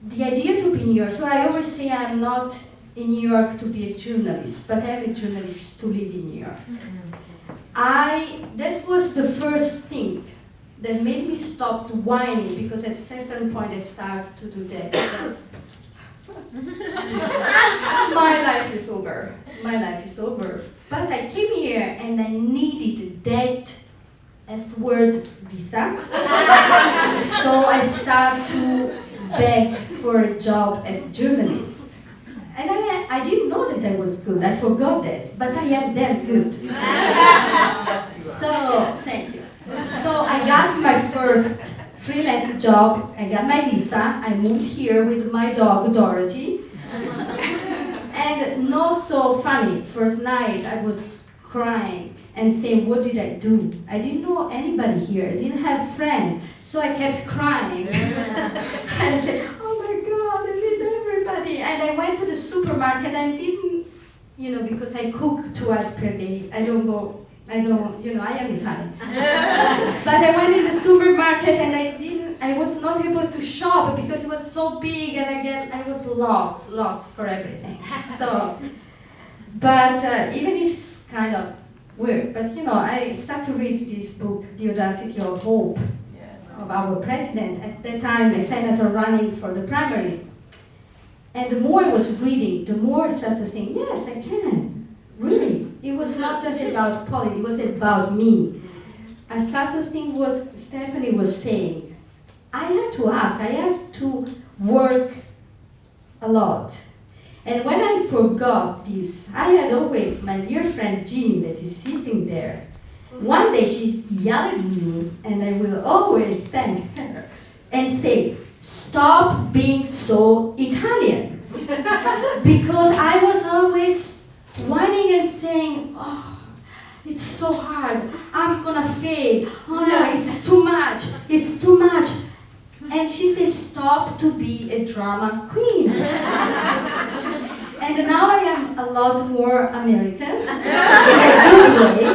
The idea to be in New York, so I always say I'm not in New York to be a journalist, but I'm a journalist to live in New York. That was the first thing that made me stop whining, because at a certain point I started to do that. My life is over. My life is over. But I came here and I needed that F-word visa. So I started to beg for a job as a journalist. And I didn't know that I was good. I forgot that. But I am damn good. So, thank you. So I got my first freelance job. I got my visa. I moved here with my dog, Dorothy. And not so funny. First night I was crying and saying, what did I do? I didn't know anybody here. I didn't have friends. So I kept crying. And I said, oh my God, I miss everybody. And I went to the supermarket. I didn't, because I cook twice per day. I am Italian. But I went in the supermarket and I was not able to shop because it was so big and I was lost for everything. So, but even if it's kind of weird, but I started to read this book, The Audacity of Hope, of our president, at that time a senator running for the primary. And the more I was reading, the more I started to think, yes, I can, really. It was not just about politics, it was about me. I started to think what Stephanie was saying. I have to ask, I have to work a lot. And when I forgot this, I had always my dear friend Ginny that is sitting there. One day she's yelling at me, and I will always thank her and say, stop being so Italian. Because I was always whining and saying, oh, it's so hard, I'm gonna fail, oh no, it's too much. And she says, stop to be a drama queen. And now I am a lot more American, in a good way.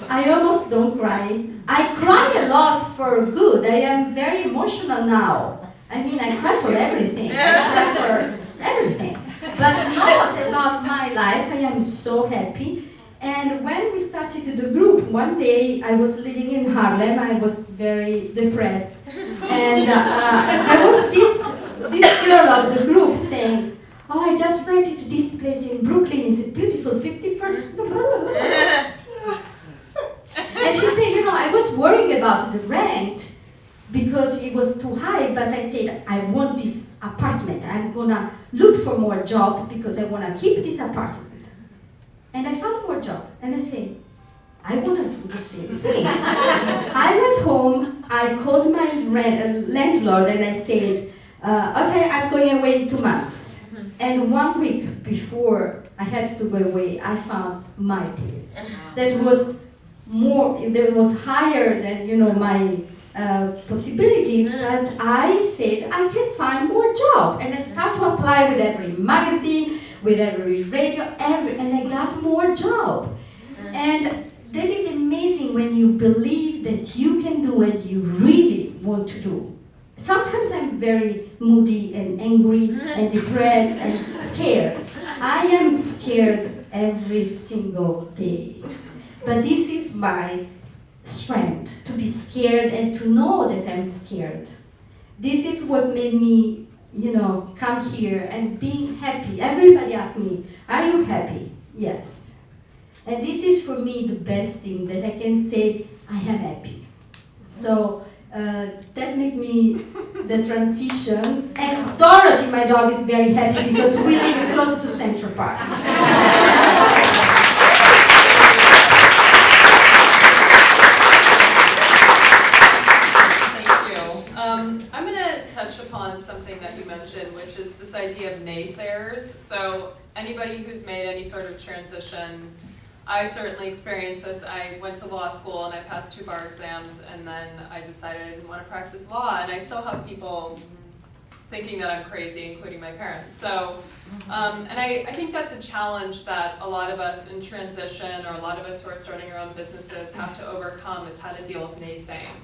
I almost don't cry. I cry a lot for good. I am very emotional now. I mean, I cry for everything. I cry for everything. But not about my life. I am so happy. And when we started the group, one day I was living in Harlem. I was very depressed. And there was this girl of the group saying, oh, I just rented this place in Brooklyn. It's a beautiful 51st. And she said, I was worrying about the rent because it was too high, but I said, I want this apartment. I'm gonna look for more job because I wanna keep this apartment. And I found more job, and I said, I wanna do the same thing. I went home, I called my landlord and I said, okay, I'm going away in 2 months. And 1 week before I had to go away, I found my place. That was higher than my possibility, but I said I can find more job, and I start to apply with every magazine, with every radio, and I got more job. And that is amazing when you believe that you can do what you really want to do. Sometimes I'm very moody and angry and depressed and scared. I am scared every single day. But this is my strength to be scared and to know that I'm scared. This is what made me, come here and being happy. Everybody asks me, are you happy? Yes. And this is for me the best thing that I can say, I am happy. So that made me the transition. And Dorothy, my dog, is very happy because we live close to Central Park. I'm going to touch upon something that you mentioned, which is this idea of naysayers. So anybody who's made any sort of transition, I certainly experienced this. I went to law school and I passed 2 bar exams, and then I decided I didn't want to practice law, and I still have people thinking that I'm crazy, including my parents. So, and I think that's a challenge that a lot of us in transition, or a lot of us who are starting our own businesses, have to overcome, is how to deal with naysaying.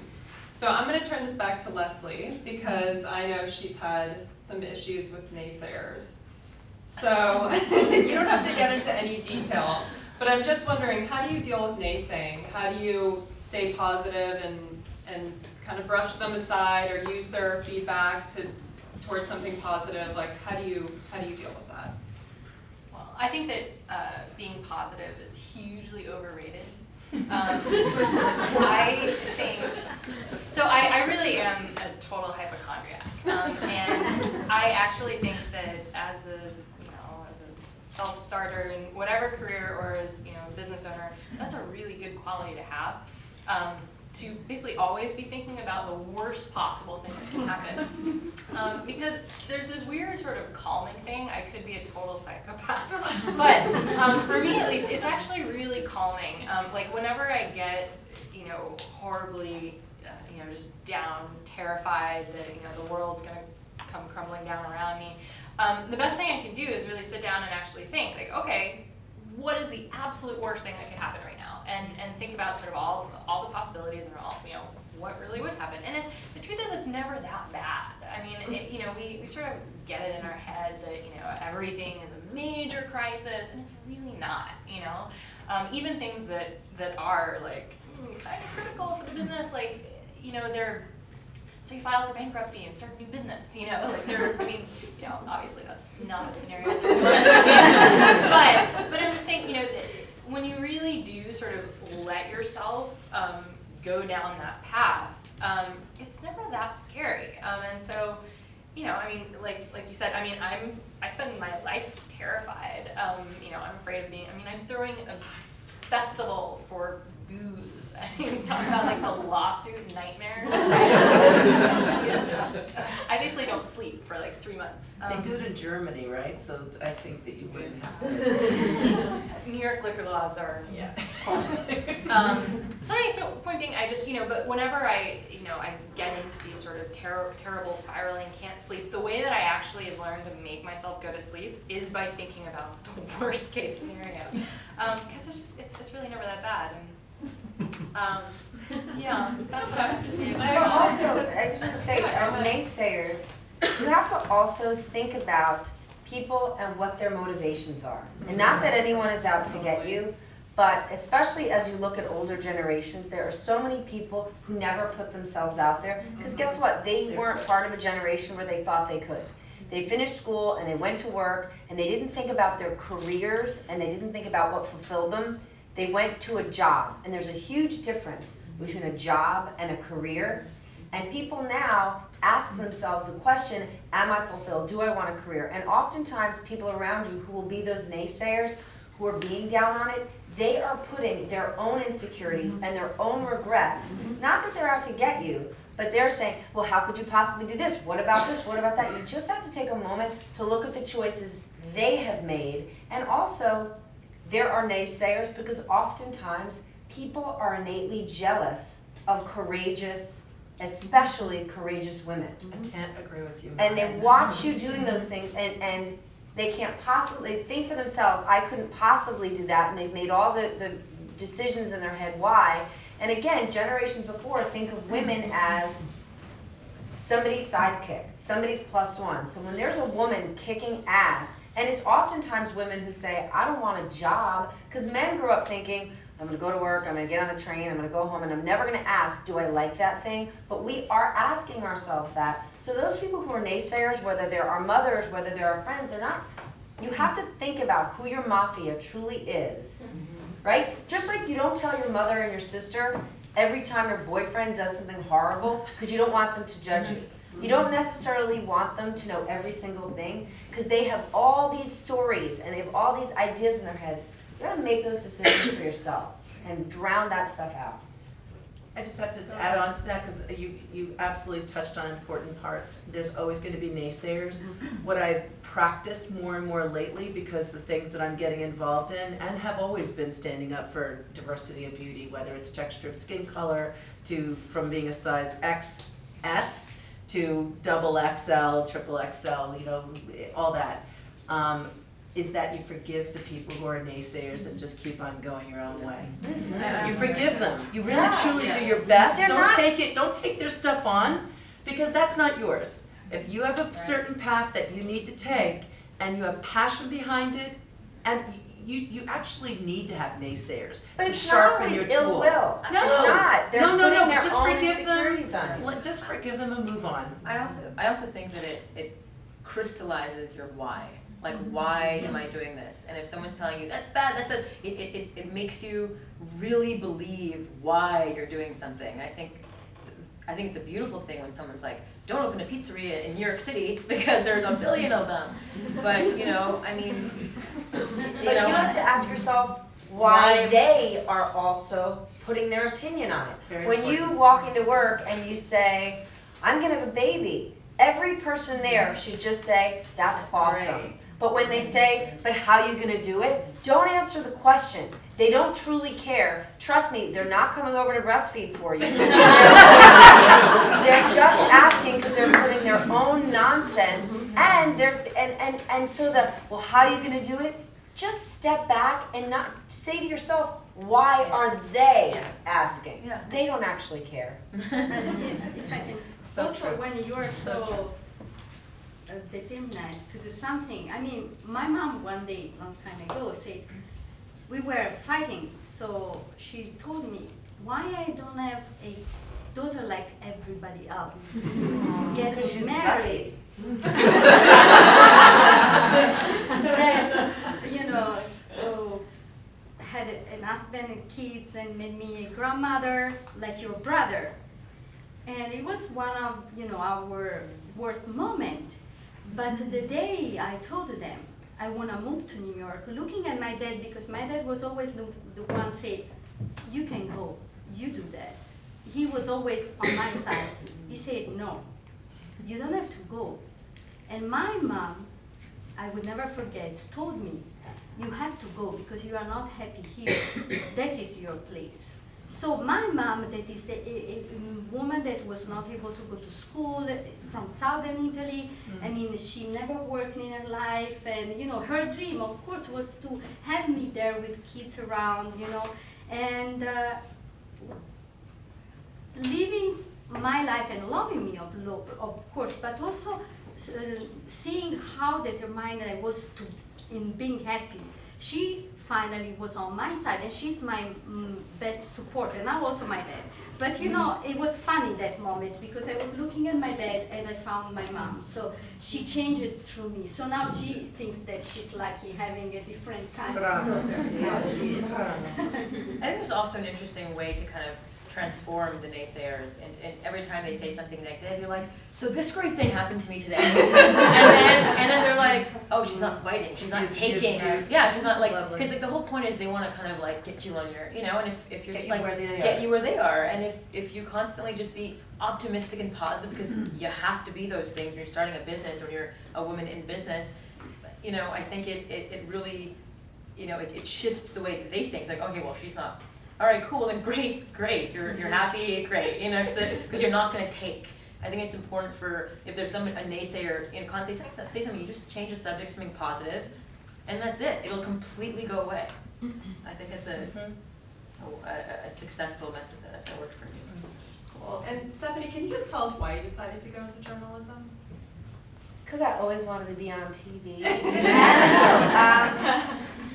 So I'm going to turn this back to Leslie, because I know she's had some issues with naysayers. So you don't have to get into any detail, but I'm just wondering, how do you deal with naysaying? How do you stay positive and kind of brush them aside, or use their feedback towards something positive? Like, how do you deal with that? Well, I think that being positive is hugely overrated. I think, so I really am a total hypochondriac, and I actually think that as a self-starter in whatever career, or as a business owner, that's a really good quality to have. To basically always be thinking about the worst possible thing that can happen. Because there's this weird sort of calming thing. I could be a total psychopath. But for me at least, it's actually really calming. Like whenever I get, horribly, just down, terrified that, the world's gonna come crumbling down around me, the best thing I can do is really sit down and actually think, like, okay, what is the absolute worst thing that could happen right now? And think about sort of all the possibilities, and all, what really would happen. And the truth is, it's never that bad. I mean, we sort of get it in our head that, everything is a major crisis, and it's really not, even things that are like kind of critical for the business, like, they're, so you file for bankruptcy and start a new business, obviously that's not a scenario. But I'm just saying, when you really do sort of let yourself go down that path, it's never that scary. And so, like you said, I spend my life terrified. I'm afraid of I'm throwing a festival for booze. Talk about like the lawsuit nightmares. I basically don't sleep for like 3 months. They do it in Germany, right? So I think that you wouldn't have to. New York liquor laws are fun. So point being, I just but whenever I get into these sort of terrible spiraling, can't sleep, the way that I actually have learned to make myself go to sleep is by thinking about the worst case scenario, because it's really never that bad. That's what I have to say about it. Also, I should say, naysayers, you have to also think about people and what their motivations are. And not that anyone is out to get you, but especially as you look at older generations, there are so many people who never put themselves out there. Because guess what? They weren't part of a generation where they thought they could. They finished school and they went to work, and they didn't think about their careers, and they didn't think about what fulfilled them. They went to a job, and there's a huge difference between a job and a career. And people now ask themselves the question, am I fulfilled? Do I want a career? And oftentimes people around you who will be those naysayers, who are being down on it, they are putting their own insecurities and their own regrets, not that they're out to get you, but they're saying, well, how could you possibly do this? What about this? What about that? You just have to take a moment to look at the choices they have made. And also, there are naysayers because oftentimes people are innately jealous of courageous, especially courageous women. I can't agree with you. And they watch you doing those things, and they can't possibly think for themselves, I couldn't possibly do that, and they've made all the decisions in their head why. And again, generations before think of women as somebody's sidekick, somebody's plus one. So when there's a woman kicking ass, and it's oftentimes women who say, I don't want a job, because men grew up thinking, I'm gonna go to work, I'm gonna get on the train, I'm gonna go home, and I'm never gonna ask, do I like that thing? But we are asking ourselves that. So those people who are naysayers, whether they're our mothers, whether they're our friends, they're not, you have to think about who your mafia truly is, right? Just like you don't tell your mother and your sister every time your boyfriend does something horrible, because you don't want them to judge you. You don't necessarily want them to know every single thing, because they have all these stories and they have all these ideas in their heads. You gotta make those decisions for yourselves and drown that stuff out. I just have to add on to that, because you absolutely touched on important parts. There's always going to be naysayers. What I've practiced more and more lately, because the things that I'm getting involved in and have always been standing up for diversity of beauty, whether it's texture of skin color, to from being a size XS to double XL, triple XL, you know, all that, is that you forgive the people who are naysayers and just keep on going your own way. You forgive them. You really truly do your best. Don't take their stuff on, because that's not yours. If you have a certain path that you need to take and you have passion behind it, and you actually need to have naysayers But to it's sharpen not your always tool. ill will. No, It's not. They're no, putting their just own forgive insecurities them. on you. Just forgive them and move on. I also think that it crystallizes your why. Like, why am I doing this? And if someone's telling you that's bad, it makes you really believe why you're doing something. I think it's a beautiful thing when someone's like, don't open a pizzeria in New York City because there's a billion of them. But you know, I mean, But you have to ask yourself why they are also putting their opinion on it. Very When important. you walk into work and you say, I'm gonna have a baby, every person there should just say, that's awesome. Great. But when they say, but how are you gonna do it? Don't answer the question. They don't truly care. Trust me, they're not coming over to breastfeed for you. They're just asking because they're putting their own nonsense, and well, how are you gonna do it? Just step back and not say to yourself, why are they asking? Yeah. They don't actually care. If I can, So also true. when you are so determined to do something. I mean, my mom one day, long time ago, said, we were fighting, so she told me, why I don't have a daughter like everybody else, getting married. That, you know, had an husband and kids and made me a grandmother like your brother. And it was one of, you know, our worst moments. But the day I told them I want to move to New York, looking at my dad, because my dad was always the one say, you can go, you do that. He was always on my side. He said, no, you don't have to go. And my mom, I would never forget, told me, you have to go because you are not happy here. That is your place. So my mom, that is a woman that was not able to go to school, from southern Italy. I mean, she never worked in her life, and you know, her dream, of course, was to have me there with kids around, you know, and living my life and loving me, of course, but also seeing how determined I was in being happy. She finally was on my side, and she's my best supporter, and now also my dad. But you know, it was funny that moment, because I was looking at my dad and I found my mom. So she changed it through me. So now she thinks that she's lucky having a different kind of daughter. I think there's also an interesting way to kind of transform the naysayers, and every time they say something negative, you're like, so this great thing happened to me today, and then they're like, oh, she's not biting, she's not taking, yeah, she's not like, because like the whole point is they want to kind of like get you on your, you know, and if you're just like, get you where they are, and if you constantly just be optimistic and positive, because you have to be those things when you're starting a business or you're a woman in business, you know, I think it really, you know, it shifts the way that they think, like, okay, well, she's not. All right, cool, then great, you're happy, great, you know, because you're not going to take. I think it's important for, if there's a naysayer, you know, can't say something, you just change the subject to something positive, and that's it. It'll completely go away. I think it's a successful method that worked for me. Cool. And Stephanie, can you just tell us why you decided to go into journalism? Because I always wanted to be on TV.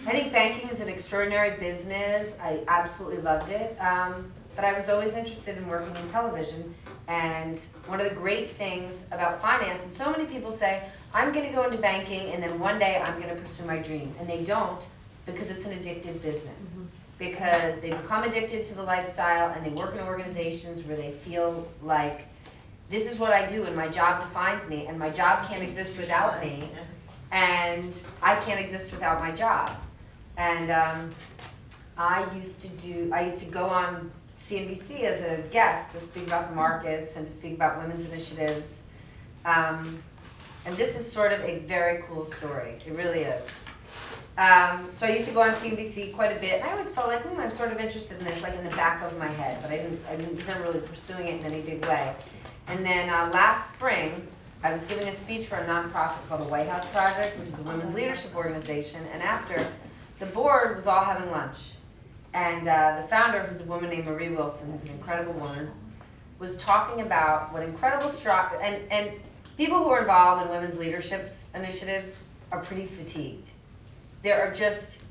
I think banking is an extraordinary business. I absolutely loved it. But I was always interested in working in television. And one of the great things about finance, and so many people say, I'm gonna go into banking and then one day I'm gonna pursue my dream. And they don't, because it's an addictive business. Because they become addicted to the lifestyle and they work in organizations where they feel like, this is what I do and my job defines me and my job can't exist without me. And I can't exist without my job. And I used to go on CNBC as a guest to speak about the markets and to speak about women's initiatives. And this is sort of a very cool story. It really is. So I used to go on CNBC quite a bit. I always felt like, I'm sort of interested in this, like in the back of my head, but I was never really pursuing it in any big way. And then last spring, I was giving a speech for a nonprofit called the White House Project, which is a women's leadership organization. And after, the board was all having lunch. And the founder, who's a woman named Marie Wilson, who's an incredible woman, was talking about what incredible strong, and people who are involved in women's leadership initiatives are pretty fatigued. There are just,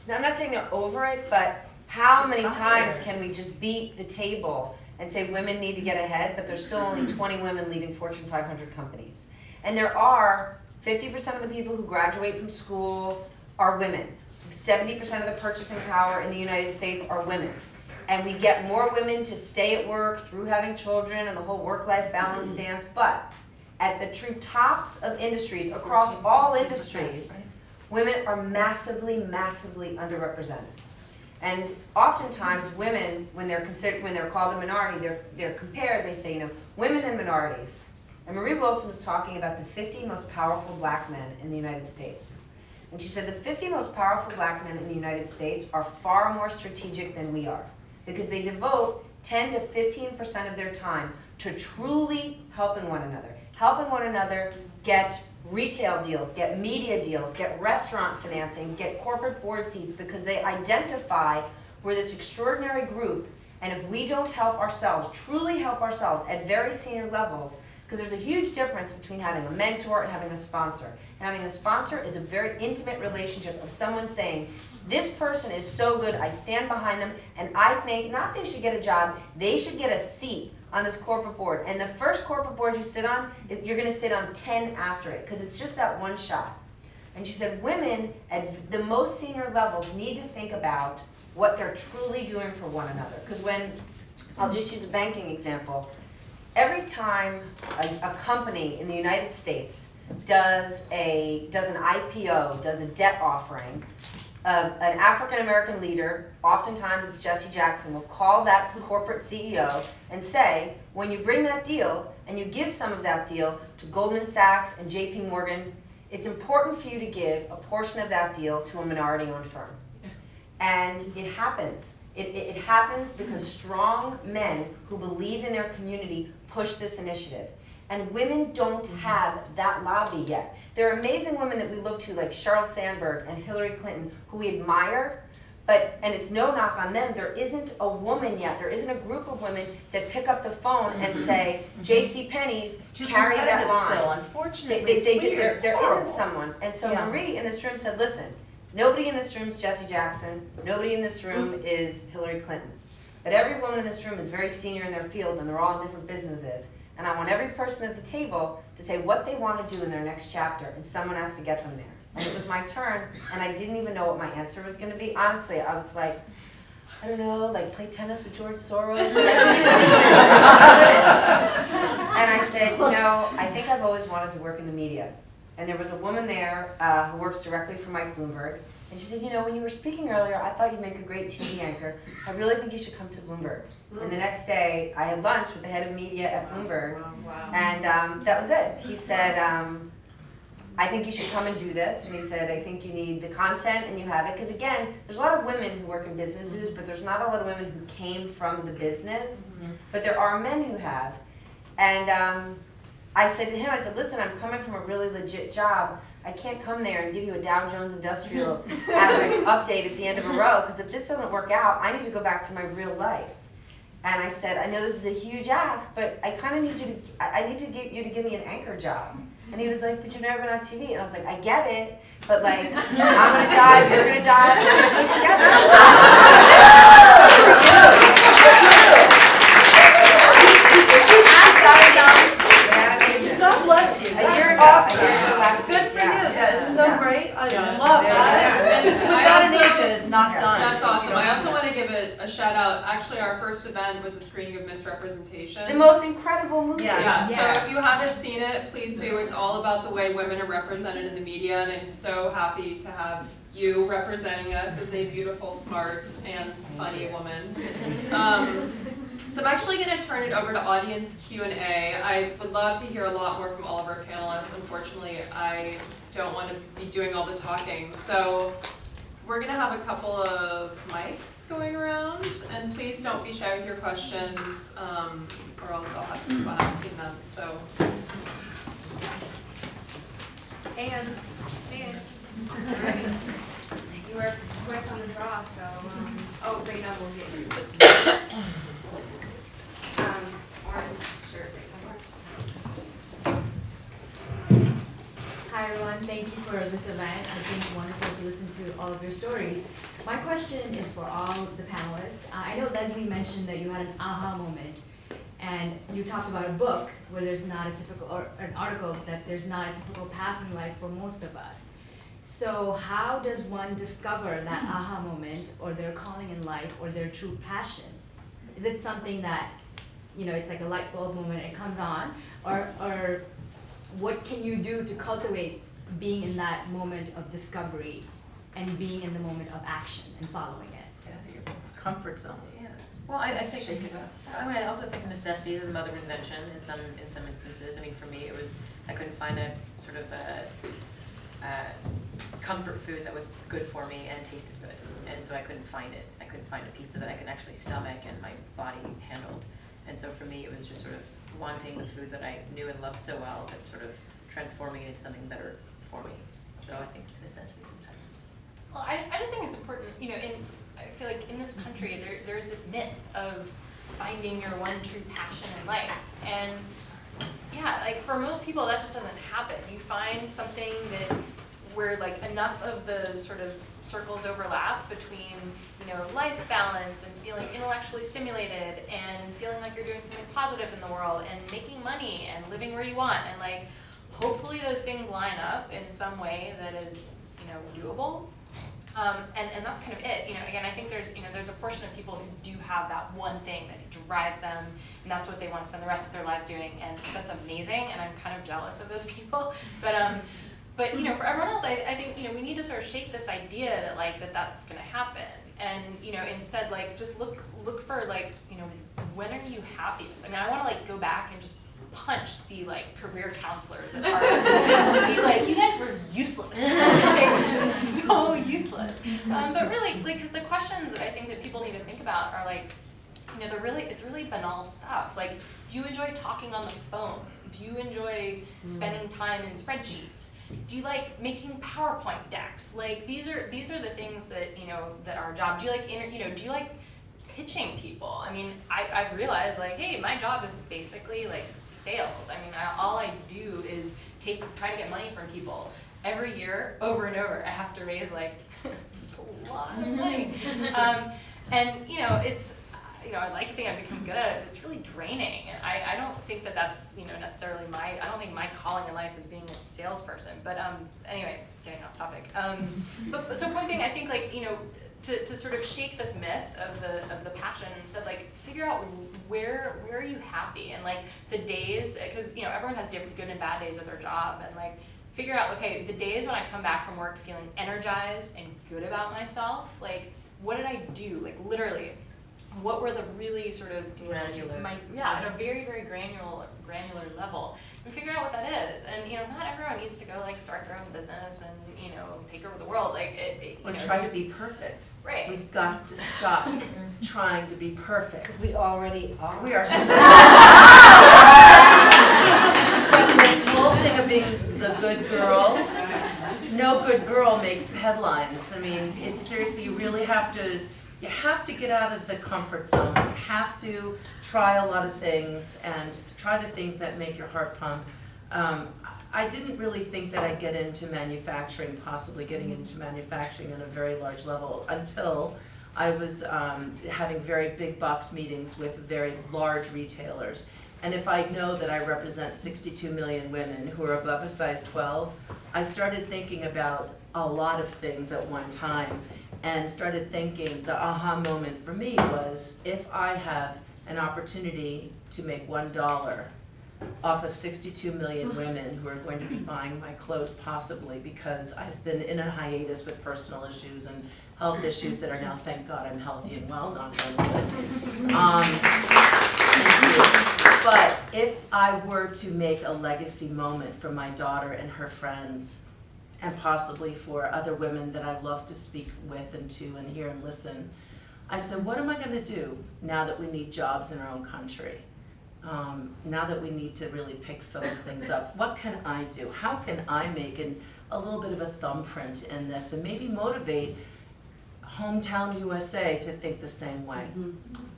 now I'm not saying they're over it, but how many times can we just beat the table and say women need to get ahead, but there's still only 20 women leading Fortune 500 companies. And there are 50% of the people who graduate from school are women. 70% of the purchasing power in the United States are women. And we get more women to stay at work through having children and the whole work-life balance stance, but at the true tops of industries, across all industries, women are massively, massively underrepresented. And oftentimes women, when they're called a minority, they're compared, they say, women and minorities. And Marie Wilson was talking about the 50 most powerful black men in the United States. And she said the 50 most powerful black men in the United States are far more strategic than we are, because they devote 10 to 15% of their time to truly helping one another get retail deals, get media deals, get restaurant financing, get corporate board seats, because they identify we're this extraordinary group, and if we don't help ourselves, truly help ourselves at very senior levels, because there's a huge difference between having a mentor and having a sponsor. And having a sponsor is a very intimate relationship of someone saying, this person is so good, I stand behind them, and I think not they should get a job, they should get a seat on this corporate board. And the first corporate board you sit on, you're gonna sit on 10 after it, because it's just that one shot. And she said women at the most senior levels need to think about what they're truly doing for one another. Because when, I'll just use a banking example, every time a company in the United States does an IPO, does a debt offering, an African-American leader, oftentimes it's Jesse Jackson, will call that corporate CEO and say, when you bring that deal and you give some of that deal to Goldman Sachs and JP Morgan, it's important for you to give a portion of that deal to a minority-owned firm. And it happens. It happens because strong men who believe in their community push this initiative. And women don't have that lobby yet. There are amazing women that we look to, like Sheryl Sandberg and Hillary Clinton, who we admire, and it's no knock on them, there isn't a woman yet, there isn't a group of women that pick up the phone and say, JCPenney's, carry that line. Still, unfortunately, there isn't someone. And so Marie in this room said, listen, nobody in this room is Jesse Jackson, nobody in this room is Hillary Clinton. But every woman in this room is very senior in their field, and they're all in different businesses. And I want every person at the table to say what they want to do in their next chapter, and someone has to get them there. And it was my turn, and I didn't even know what my answer was going to be. Honestly, I was like, I don't know, like play tennis with George Soros. And I said, I think I've always wanted to work in the media. And there was a woman there who works directly for Mike Bloomberg. And she said, when you were speaking earlier, I thought you'd make a great TV anchor. I really think you should come to Bloomberg. And the next day, I had lunch with the head of media at Bloomberg. Wow. And that was it. He said, I think you should come and do this. And he said, I think you need the content and you have it. Because again, there's a lot of women who work in business news, but there's not a lot of women who came from the business. But there are men who have. And I said to him, listen, I'm coming from a really legit job. I can't come there and give you a Dow Jones Industrial Average update at the end of a row, because if this doesn't work out, I need to go back to my real life. And I said, I know this is a huge ask, but I kind of need you to, I need to get you to give me an anchor job. And he was like, but you've never been on TV. And I was like, I get it, but like, I'm gonna die, you're gonna die, we're gonna do it together. God bless you. A year ago. Awesome. A year ago last Good week, for yeah. you. That is so great. I Yeah. love Yeah. that. And Without I an also- agent is not done. That's awesome. You don't I do also that. want to give a shout out. Actually, our first event was a screening of Misrepresentation. The most incredible movie. Yes. Yeah, so if you haven't seen it, please do. It's all about the way women are represented in the media, and I'm so happy to have you representing us as a beautiful, smart, and funny woman. So I'm actually going to turn it over to audience Q&A. I would love to hear a lot more from all of our panelists. Unfortunately, I don't want to be doing all the talking. So we're going to have a couple of mics going around, and please don't be shy with your questions, or else I'll have to keep on asking them. So, Hands, see it. You were quick on the draw, so, oh, wait, no, we'll get you. Orange shirt. Hi everyone, thank you for this event. I think it's wonderful to listen to all of your stories. My question is for all the panelists. I know Leslie mentioned that you had an aha moment, and you talked about a book where there's not a typical, or an article that there's not a typical path in life for most of us. So how does one discover that aha moment, or their calling in life, or their true passion? Is it something that, you know, it's like a light bulb moment, it comes on, or what can you do to cultivate being in that moment of discovery and being in the moment of action and following it? Yeah, your comfort zone. Yeah. Well, I think I also think necessity is the mother of invention in some instances. I mean, for me, it was I couldn't find a sort of comfort food that was good for me and tasted good, and so I couldn't find it. I couldn't find a pizza that I could actually stomach and my body handled. And so for me, it was just sort of wanting the food that I knew and loved so well, but sort of transforming it into something better for me. So I think necessity sometimes is. Well, I just think it's important, you know, I feel like in this country, there's this myth of finding your one true passion in life. And yeah, like for most people, that just doesn't happen. You find something that where like enough of the sort of circles overlap between, you know, life balance and feeling intellectually stimulated and feeling like you're doing something positive in the world and making money and living where you want, and like hopefully those things line up in some way that is, you know, doable. And that's kind of it. You know, again, I think there's a portion of people who do have that one thing that drives them, and that's what they want to spend the rest of their lives doing, and that's amazing, and I'm kind of jealous of those people. But you know, for everyone else, I think, you know, we need to sort of shake this idea that like that's going to happen, and you know, instead like just look for like, you know, when are you happiest? I mean, I want to like go back and just punch the like career counselors at Harvard and be like, you guys were useless, like, so useless. But really, like, because the questions that I think that people need to think about are like, you know, it's really banal stuff. Like, do you enjoy talking on the phone? Do you enjoy spending time in spreadsheets? Do you like making PowerPoint decks? Like, these are the things that, you know, that are our job. Do you like do you like pitching people? I mean, I've realized like, hey, my job is basically like sales. I mean, all I do is try to get money from people. Every year, over and over, I have to raise like a lot of money. And you know, it's, you know, I like to think I've become good at it, but it's really draining. And I don't think that's, you know, necessarily I don't think my calling in life is being a salesperson. But anyway, getting off topic. But so point being, I think like, you know, to sort of shake this myth of the passion, instead like figure out where are you happy, and like the days, because you know, everyone has different good and bad days of their job, and like figure out, okay, the days when I come back from work feeling energized and good about myself, like what did I do, like literally, what were the really sort of Granular. At a very, very granular level, and figure out what that is. And you know, not everyone needs to go like start their own business and, you know, take over the world. Like Or try to be perfect. Right. We've got to stop trying to be perfect. Because we already are. We are so this whole thing of being the good girl. No good girl makes headlines. I mean, it's seriously, you really have to. You have to get out of the comfort zone. You have to try a lot of things and try the things that make your heart pump. I didn't really think that I'd get into manufacturing, possibly getting into manufacturing on a very large level, until I was having very big box meetings with very large retailers. And if I know that I represent 62 million women who are above a size 12, I started thinking about a lot of things at one time, and started thinking the aha moment for me was, if I have an opportunity to make $1 off of 62 million women who are going to be buying my clothes, possibly because I've been in a hiatus with personal issues and health issues that are now, thank God, I'm healthy and well, knock on wood. But if I were to make a legacy moment for my daughter and her friends, and possibly for other women that I love to speak with and to and hear and listen, I said, what am I going to do now that we need jobs in our own country? Now that we need to really pick some things up, what can I do? How can I make a little bit of a thumbprint in this and maybe motivate hometown USA to think the same way?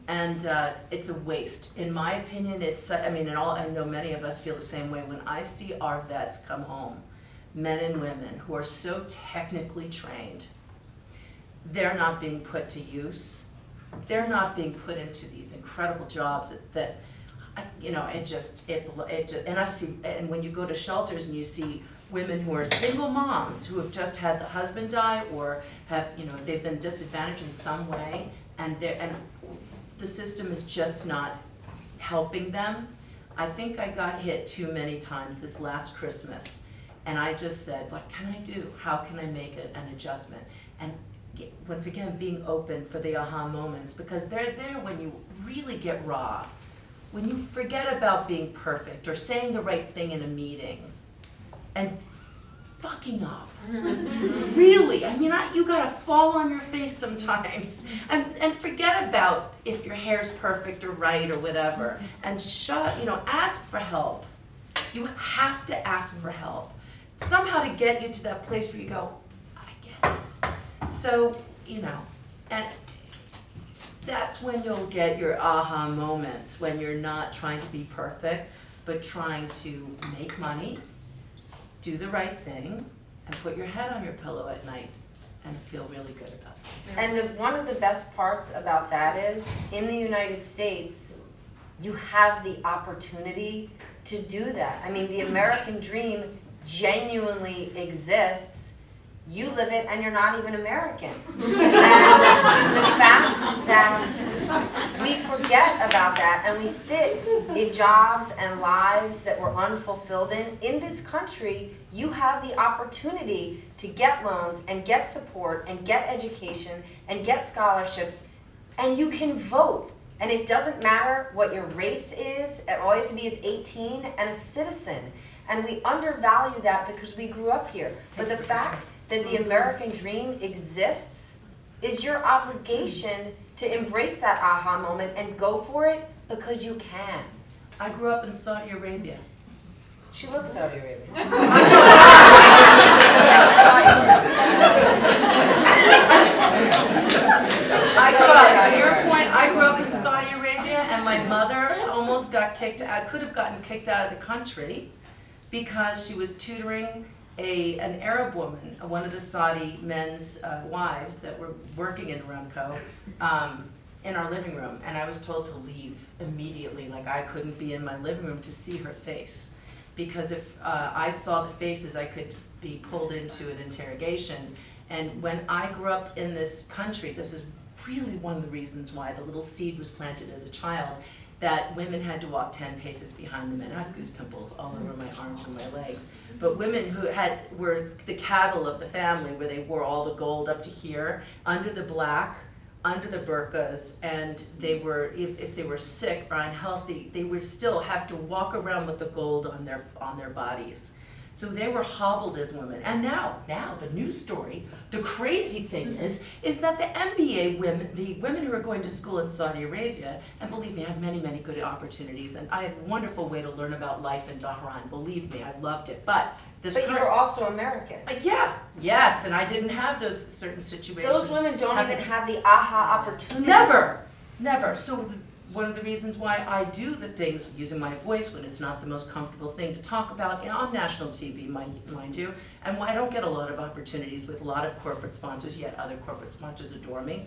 And it's a waste. In my opinion, I know many of us feel the same way. When I see our vets come home, men and women who are so technically trained, they're not being put to use. They're not being put into these incredible jobs that and I see, and when you go to shelters and you see women who are single moms who have just had the husband die, or have, they've been disadvantaged in some way, and the system is just not helping them. I think I got hit too many times this last Christmas, and I just said, what can I do? How can I make an adjustment? And once again, being open for the aha moments, because they're there when you really get raw. When you forget about being perfect or saying the right thing in a meeting and fucking up. Really, you gotta fall on your face sometimes and forget about if your hair's perfect or right or whatever, and ask for help. You have to ask for help. Somehow to get you to that place where you go, I get it. So, and that's when you'll get your aha moments, when you're not trying to be perfect, but trying to make money, do the right thing, and put your head on your pillow at night and feel really good about it. And one of the best parts about that is, in the United States, you have the opportunity to do that. The American dream genuinely exists. You live it and you're not even American. And the fact that we forget about that and we sit in jobs and lives that we're unfulfilled in this country, you have the opportunity to get loans and get support and get education and get scholarships, and you can vote. And it doesn't matter what your race is, all you have to be is 18 and a citizen. And we undervalue that because we grew up here. But the fact that the American dream exists is your obligation to embrace that aha moment and go for it, because you can. I grew up in Saudi Arabia. She looks Saudi Arabian. To your point, I grew up in Saudi Arabia, and my mother almost got kicked out, could have gotten kicked out of the country, because she was tutoring an Arab woman, one of the Saudi men's wives that were working in Aramco, in our living room, and I was told to leave immediately. Like, I couldn't be in my living room to see her face, because if I saw the faces, I could be pulled into an interrogation. And when I grew up in this country, this is really one of the reasons why the little seed was planted as a child, that women had to walk 10 paces behind the men. I have goose pimples all over my arms and my legs. But women who were the cattle of the family, where they wore all the gold up to here, under the black, under the burqas, and they were, if they were sick or unhealthy, they would still have to walk around with the gold on their bodies. So they were hobbled as women. And now the news story, the crazy thing is that the MBA women, the women who are going to school in Saudi Arabia, and believe me, I had many, many good opportunities, and I had a wonderful way to learn about life in Dhahran. Believe me, I loved it. But you were also American. Yes, and I didn't have those certain situations. Those women don't even have the aha opportunity. Never. So one of the reasons why I do the things using my voice when it's not the most comfortable thing to talk about on national TV, mind you, and why I don't get a lot of opportunities with a lot of corporate sponsors, yet other corporate sponsors adore me,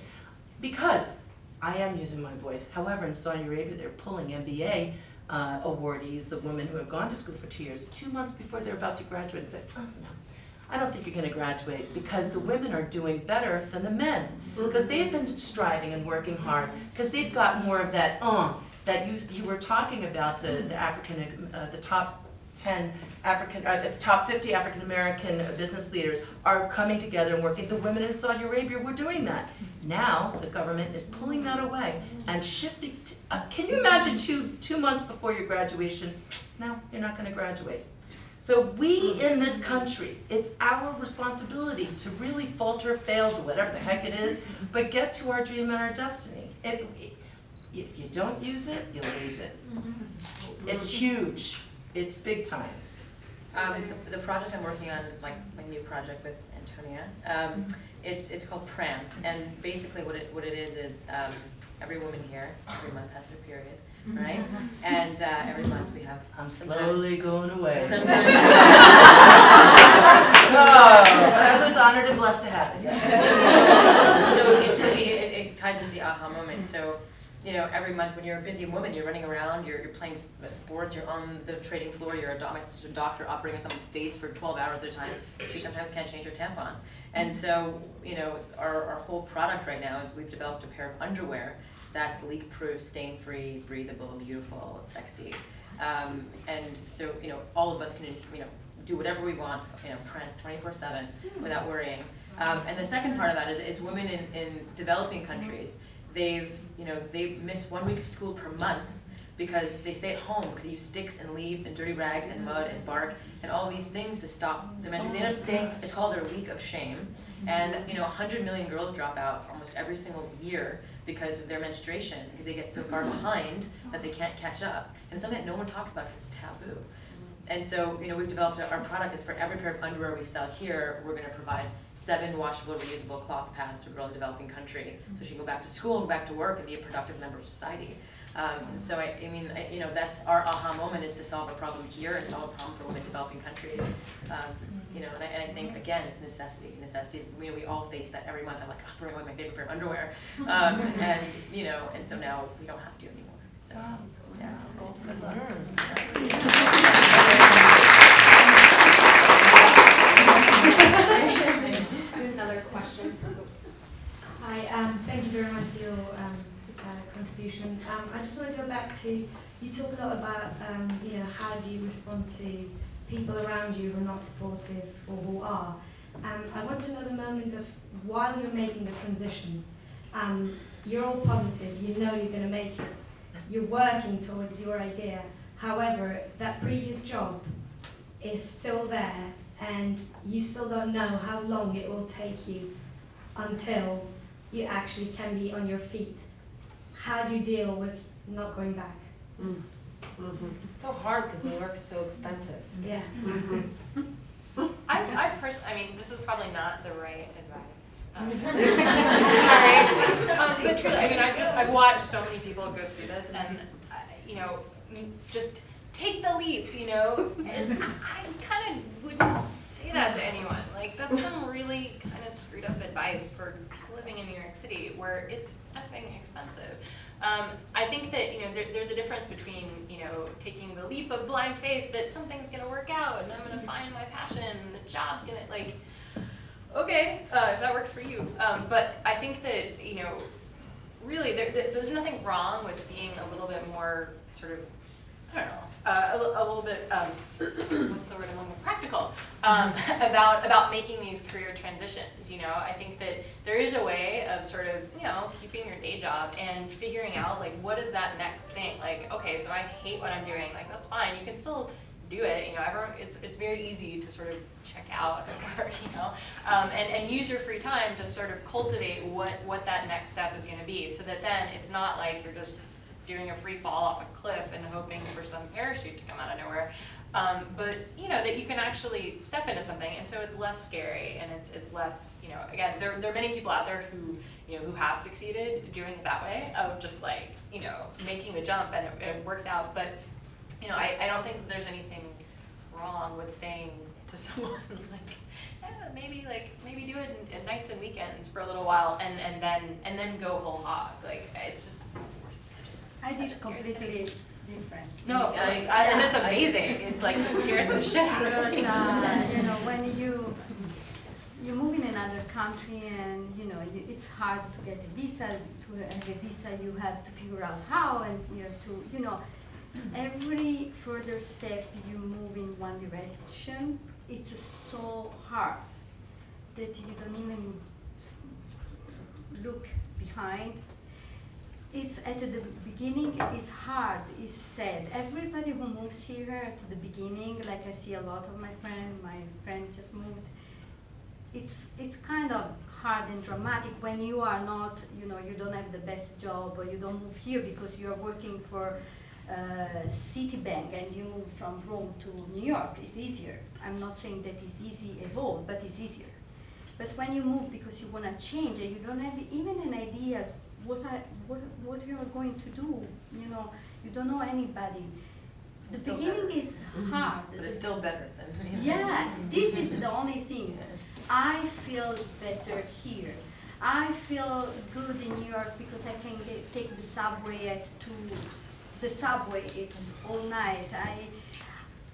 because I am using my voice. However, in Saudi Arabia, they're pulling MBA awardees, the women who have gone to school for 2 years, 2 months before they're about to graduate, and say, oh, no, I don't think you're going to graduate, because the women are doing better than the men, because they've been striving and working hard, because they've got more of that that you were talking about, the African, the top 10 African, the top 50 African American business leaders are coming together and working. The women in Saudi Arabia were doing that. Now the government is pulling that away and shifting. Can you imagine two months before your graduation? No, you're not going to graduate. So we in this country, it's our responsibility to really falter, fail, do whatever the heck it is, but get to our dream and our destiny. If you don't use it, you'll lose it. It's huge. It's big time. The project I'm working on, like my new project with Antonia, it's called Prance, and basically what it is every woman here every month has their period. Right? And every month we have. I'm slowly going away. Sometimes. So, I was honored and blessed to have it. So it ties into the aha moment. So, you know, every month when you're a busy woman, you're running around, you're playing sports, you're on the trading floor, you're a doctor operating on someone's face for 12 hours at a time. She sometimes can't change her tampon. And so, you know, our whole product right now is we've developed a pair of underwear that's leak-proof, stain-free, breathable, beautiful, sexy, and so you know all of us can do whatever we want, prance 24/7 without worrying. And the second part of that is women in developing countries. They miss 1 week of school per month because they stay at home because they use sticks and leaves and dirty rags and mud and bark and all these things to stop the menstruation. They end up staying. It's called their week of shame. And 100 million girls drop out almost every single year because of their menstruation, because they get so far behind that they can't catch up. And something that no one talks about because it's taboo. And so, we've developed our product is for every pair of underwear we sell here, we're going to provide 7 washable, reusable cloth pads to a girl in a developing country, so she can go back to school, go back to work, and be a productive member of society. And so, that's our aha moment, is to solve a problem here and solve a problem for women in developing countries. And I think, again, it's necessity. We all face that every month. I'm like, throwing away my favorite pair of underwear. And so now we don't have to anymore. So, yeah. Good luck. Another question. Hi, thank you very much for your contribution. I just want to go back to, you talk a lot about how do you respond to people around you who are not supportive or who are. I want to know the moment of while you're making the transition, you're all positive, you know you're going to make it, you're working towards your idea. However, that previous job is still there and you still don't know how long it will take you until you actually can be on your feet. How do you deal with not going back? It's so hard because the work's so expensive. Yeah. I personally, this is probably not the right advice. But truly, I've watched so many people go through this, and just take the leap. I kind of wouldn't say that to anyone. Like, that's some really kind of screwed up advice for people living in New York City, where it's effing expensive. I think that there's a difference between taking the leap of blind faith that something's going to work out and I'm going to find my passion and the job's going to okay, if that works for you. But I think that really there's nothing wrong with being a little bit more sort of a little bit what's the word I'm looking for? Practical about making these career transitions. I think that there is a way of sort of keeping your day job and figuring out what is that next thing. Okay, so I hate what I'm doing. That's fine. You can still do it. Everyone, it's very easy to sort of check out at work. And use your free time to sort of cultivate what that next step is going to be, so that then it's not like you're just doing a free fall off a cliff and hoping for some parachute to come out of nowhere, but that you can actually step into something, and so it's less scary and it's less. Again, there are many people out there who who have succeeded doing it that way, of just like, making the jump and it works out. But, I don't think that there's anything wrong with saying to someone maybe do it in nights and weekends for a little while and then go whole hog. Like, it's just I such a did scary completely city. different. No, and it's amazing. It like just scares the shit out of me. Because when you move in another country and it's hard to get a visa. To have a visa, you have to figure out how, and you have to every further step you move in one direction. It's so hard that you don't even look behind. It's at the beginning, it's hard, it's sad. Everybody who moves here at the beginning, like I see a lot of my friend just moved, it's kind of hard and dramatic when you are not, you don't have the best job, or you don't move here because you're working for Citibank and you move from Rome to New York. It's easier. I'm not saying that it's easy at all, but it's easier. But when you move because you want to change and you don't have even an idea what you are going to do, you don't know anybody. The beginning is hard. But it's still better than. Yeah, this is the only thing. I feel better here. I feel good in New York because I can take the subway at 2. The subway, it's all night.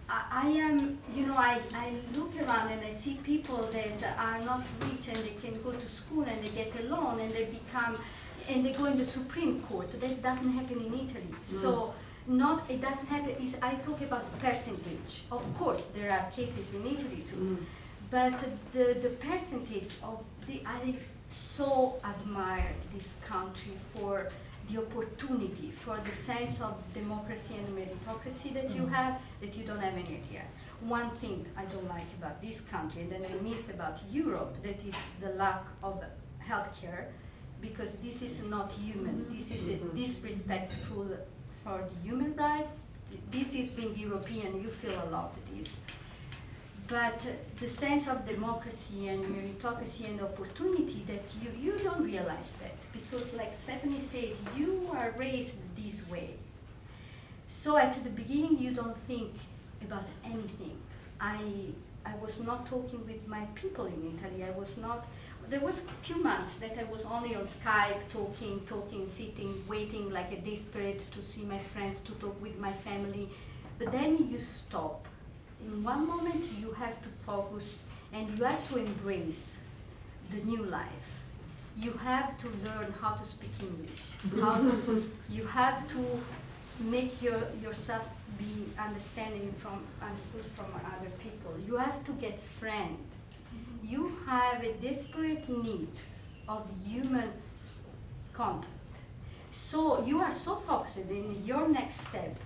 I am, I look around and I see people that are not rich and they can go to school and they get a loan and they go in the Supreme Court. That doesn't happen in Italy. So it doesn't happen. I talk about percentage. Of course, there are cases in Italy too. But the percentage I so admire this country for the opportunity, for the sense of democracy and meritocracy that you have, that you don't have any idea. One thing I don't like about this country, and then I miss about Europe, that is the lack of healthcare, because this is not human. This is disrespectful for the human rights. This is being European, you feel a lot of this. But the sense of democracy and meritocracy and opportunity, that you don't realize that, because like Stephanie said, you are raised this way. So at the beginning you don't think about anything. I was not talking with my people in Italy. There was a few months that I was only on Skype, talking, sitting, waiting like a desperate to see my friends, to talk with my family. But then you stop. In one moment you have to focus and you have to embrace the new life. You have to learn how to speak English. You have to make yourself be understood from other people. You have to get friends. You have a desperate need of human contact. So you are so focused in your next step,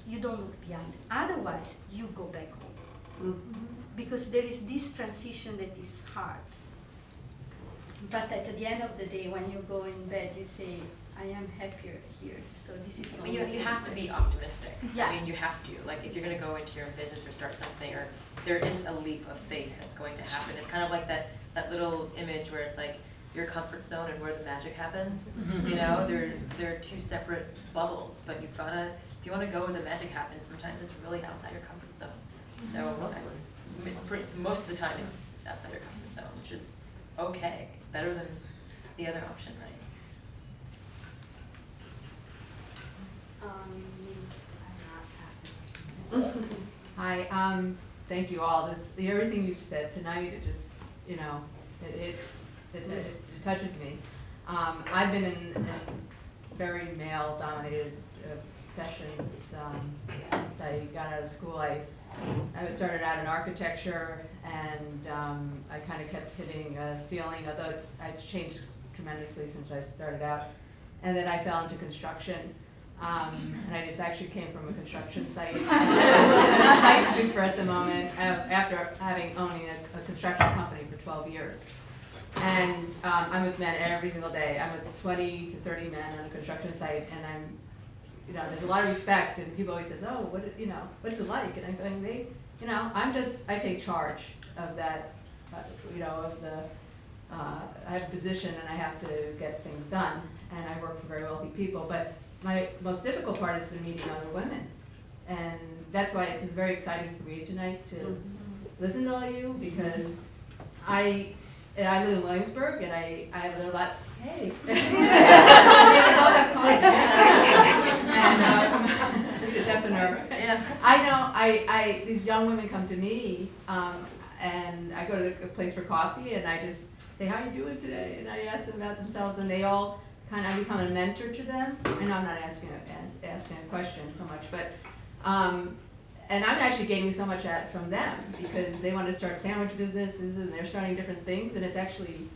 you don't look beyond. Otherwise, you go back home. Because there is this transition that is hard. But at the end of the day, when you go in bed, you say, I am happier here. So this is. But you have to be optimistic. Yeah. I mean, you have to. Like, if you're going to go into your business or start something, or there is a leap of faith that's going to happen. It's kind of like that little image where it's like your comfort zone and where the magic happens. They're two separate bubbles. But you've got to, if you want to go where the magic happens, sometimes it's really outside your comfort zone. So it's most of the time it's outside your comfort zone, which is okay. It's better than the other option, right? Hi, thank you all. Everything you've said tonight, it just, it touches me. I've been in very male-dominated professions since I got out of school. I started out in architecture, and I kind of kept hitting a ceiling, although it's changed tremendously since I started out. And then I fell into construction. And I just actually came from a construction site. I'm a site super at the moment, after owning a construction company for 12 years. And I'm with men every single day. I'm with 20 to 30 men on a construction site, and there's a lot of respect, and people always say, oh, what's it like? And I'm going, I take charge of that, of I have a position and I have to get things done, and I work for very wealthy people, but my most difficult part has been meeting other women. And that's why it's very exciting for me tonight to listen to all you, because I live in Williamsburg, and I have learned a lot. Hey. And I know these young women come to me, and I go to a place for coffee, and I just say, how are you doing today? And I ask them about themselves, and they all I become a mentor to them. I know I'm not asking a question so much, but and I'm actually gaining so much from them, because they want to start sandwich businesses and they're starting different things, and it's actually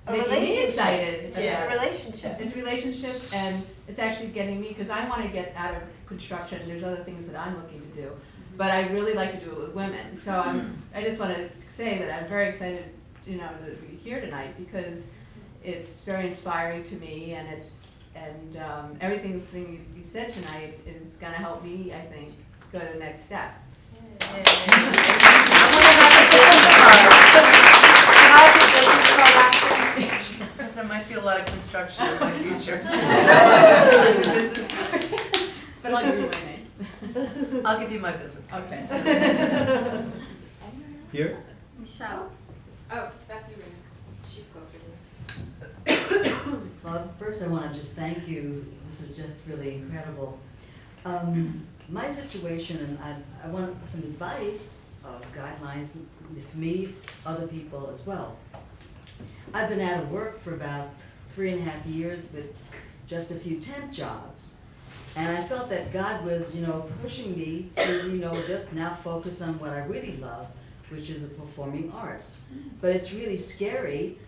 making me excited. It's a relationship. It's a relationship, and it's actually getting me, because I want to get out of construction. There's other things that I'm looking to do, but I really like to do it with women. So I just want to say that I'm very excited, to be here tonight, because it's very inspiring to me, and everything you said tonight is going to help me, I think, go to the next step. Because there might be a lot of construction in my future. But I'll give you my name. I'll give you my business card. Okay. Here? Michelle. Oh, that's you, Rena. She's closer to you. Well, first I want to just thank you. This is just really incredible. My situation, and I want some advice, guidelines for me, other people as well. I've been out of work for about 3.5 years with just a few temp jobs. And I felt that God was, pushing me to, just now focus on what I really love, which is the performing arts. But it's really scary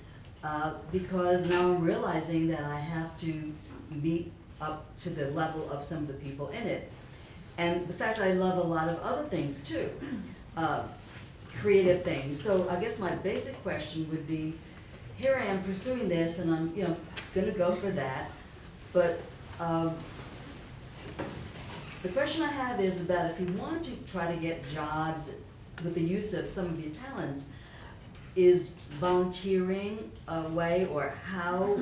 because now I'm realizing that I have to meet up to the level of some of the people in it. And the fact that I love a lot of other things too, creative things. So I guess my basic question would be, here I am pursuing this, and I'm, going to go for that. But the question I have is about if you want to try to get jobs with the use of some of your talents, is volunteering a way, or how,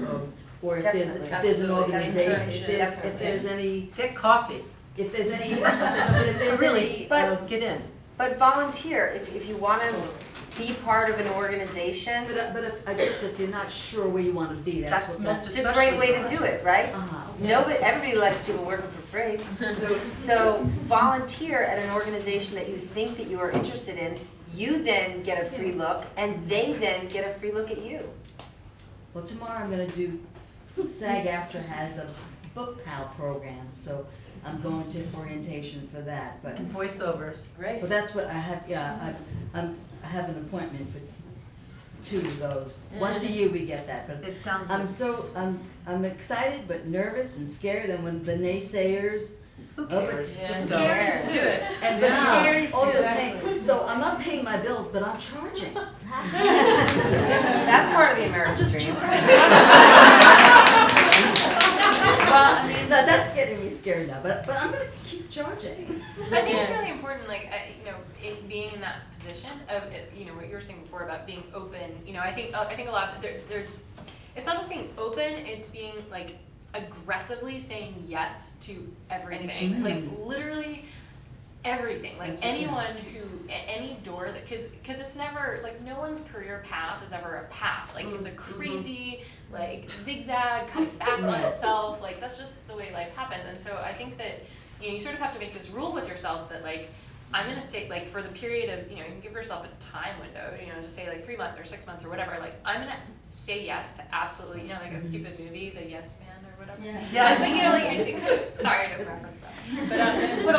or if there's an organization, if there's any, Get coffee. if there's any, but if there's any, Get in. But volunteer, if you want to be part of an organization, but I guess if you're not sure where you want to be, that's it's a great way to do it, right? Okay. Everybody likes people working for free. So volunteer at an organization that you think that you are interested in. You then get a free look, and they then get a free look at you. Well, tomorrow I'm going to do, SAG-AFTRA has a book pal program, so I'm going to orientation for that. But And voiceovers. Great. well, that's what I have. Yeah, I have an appointment for 2 of those. Once a year we get that. But It sounds I'm excited but nervous and scared. And when the naysayers, Who but cares? Yeah. Just Who go. cares? Do it. and Scary. also so I'm not paying my bills, but I'm charging. That's part of the American dream. Well, I mean, that's getting me scared now. But I'm going to keep charging. I think it's really important, being in that position of, what you were saying before about being open. I think a lot. There's, it's not just being open; it's being aggressively saying yes to everything, literally everything. Any door that, because it's never no one's career path is ever a path. It's a crazy zigzag kind of back on itself. That's just the way life happens. And so I think that you sort of have to make this rule with yourself that I'm gonna say for the period of you can give yourself a time window, just say 3 months or 6 months or whatever. I'm gonna say yes to absolutely a stupid movie, The Yes Man or whatever. Yeah. Yes. But it could have, sorry to reference that. But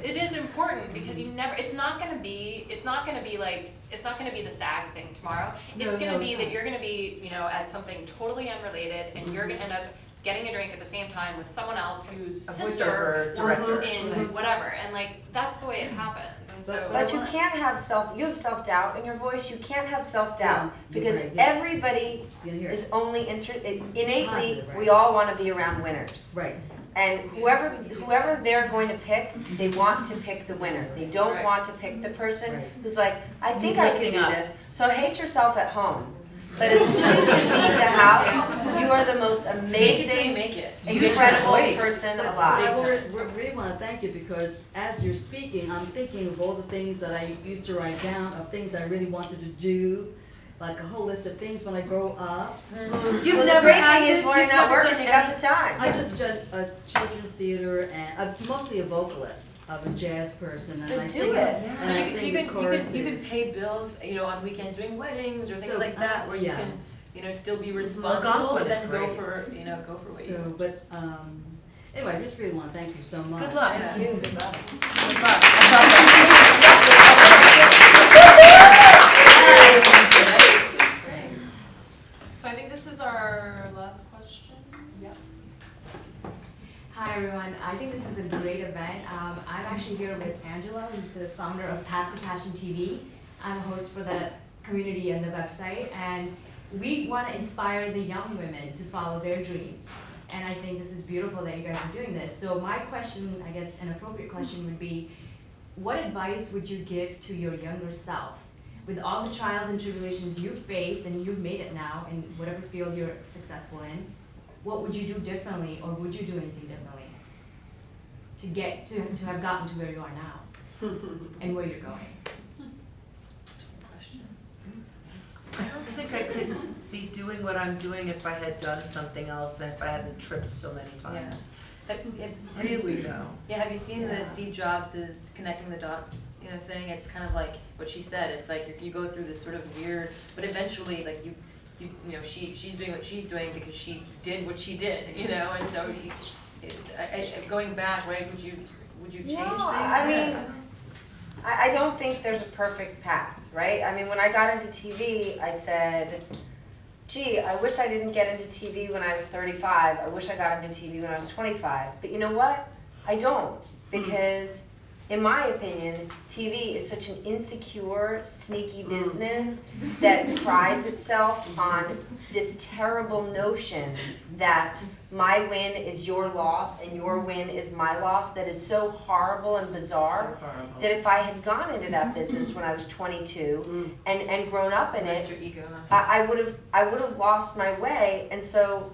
it is important because it's not gonna be the SAG thing tomorrow. It's gonna be that you're gonna be at something totally unrelated, and you're gonna end up getting a drink at the same time with someone else whose sister works in whatever, and that's the way it happens. And so, But you can't have you have self-doubt in your voice. You can't have self-doubt Yeah, because right, yeah. everybody is only innately, Positive, right. we all want to be around winners. Right. And whoever they're going to pick, they want to pick the winner. They don't want to pick the person Right. who's I think I can do Lifting up. this. So hate yourself at home. But as soon as you leave the house, you are the most Make it till you amazing, make it. incredible voice. person I alive. really want to thank you because as you're speaking, I'm thinking of all the things that I used to write down, of things I really wanted to do, like a whole list of things when I grow up. You've Well, the never great had thing is it? when you're You've not never working, done you got the time. I just did a children's theater and I'm mostly a vocalist. I'm a jazz person So and I do sing it. and So I you sing can the choruses. you can pay bills, you know, on weekends doing weddings or things So, like that, where you yeah. can, you know, still be responsible, Algonquin but is then go great. for, you know, go for what you. So, but, anyway, I just really want to thank you so much. Good luck. Thank you, good luck. Good luck. So I think this is our last question. Yep. Hi everyone, I think this is a great event. I'm actually here with Angela, who's the founder of Path to Passion TV. I'm a host for the community and the website, and we want to inspire the young women to follow their dreams. And I think this is beautiful that you guys are doing this. So my question, I guess an appropriate question would be, what advice would you give to your younger self? With all the trials and tribulations you've faced and you've made it now in whatever field you're successful in, what would you do differently, or would you do anything differently to get to have gotten to where you are now and where you're going? I don't think I could be doing what I'm doing if I had done something else and if I hadn't tripped so many times. Really though. Yeah, have you seen Yeah. the Steve Jobs is connecting the dots, you know, thing? It's kind of like what she said. It's like you go through this sort of weird, but eventually, like you know, she's doing what she's doing because she did what she did, you know, and so going back, right? Would you change things? No, I mean, I don't think there's a perfect path, right? I mean, when I got into TV, I said, gee, I wish I didn't get into TV when I was 35. I wish I got into TV when I was 25. But you know what? I don't. Because, in my opinion, TV is such an insecure, sneaky business that prides itself on this terrible notion that my win is your loss and your win is my loss, that is so horrible and bizarre. So horrible. That if I had gone into that business when I was 22 and grown up in Rest it, your ego. I would have lost my way. And so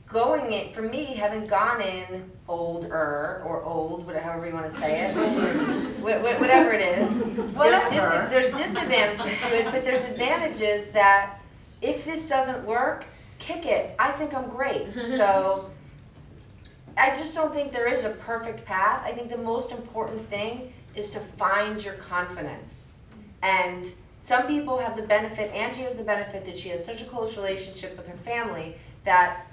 going in, for me, having gone in older or old, however you want to say it, whatever it is, there's disadvantages to it, but there's advantages that if this doesn't work, kick it. I think I'm great. So I just don't think there is a perfect path. I think the most important thing is to find your confidence. And some people have the benefit, Angie has the benefit that she has such a close relationship with her family that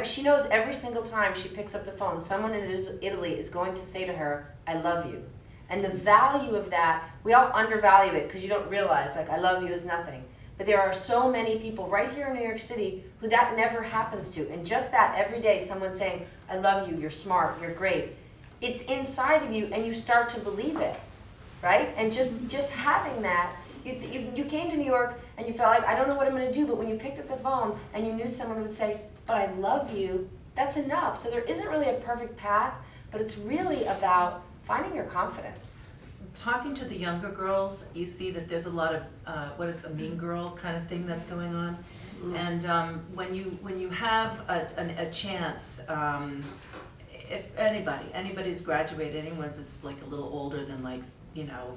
she knows every single time she picks up the phone, someone in Italy is going to say to her, I love you. And the value of that, we all undervalue it because you don't realize, like, I love you is nothing. But there are so many people right here in New York City who that never happens to. And just that every day, someone saying, I love you, you're smart, you're great. It's inside of you and you start to believe it, right? And just having that, you came to New York and you felt like, I don't know what I'm gonna do, but when you picked up the phone and you knew someone would say, but I love you, that's enough. So there isn't really a perfect path, but it's really about finding your confidence. Talking to the younger girls, you see that there's a lot of what is the mean girl kind of thing that's going on, and when you have a chance, if anybody's graduated, anyone's that's like a little older than, like, you know,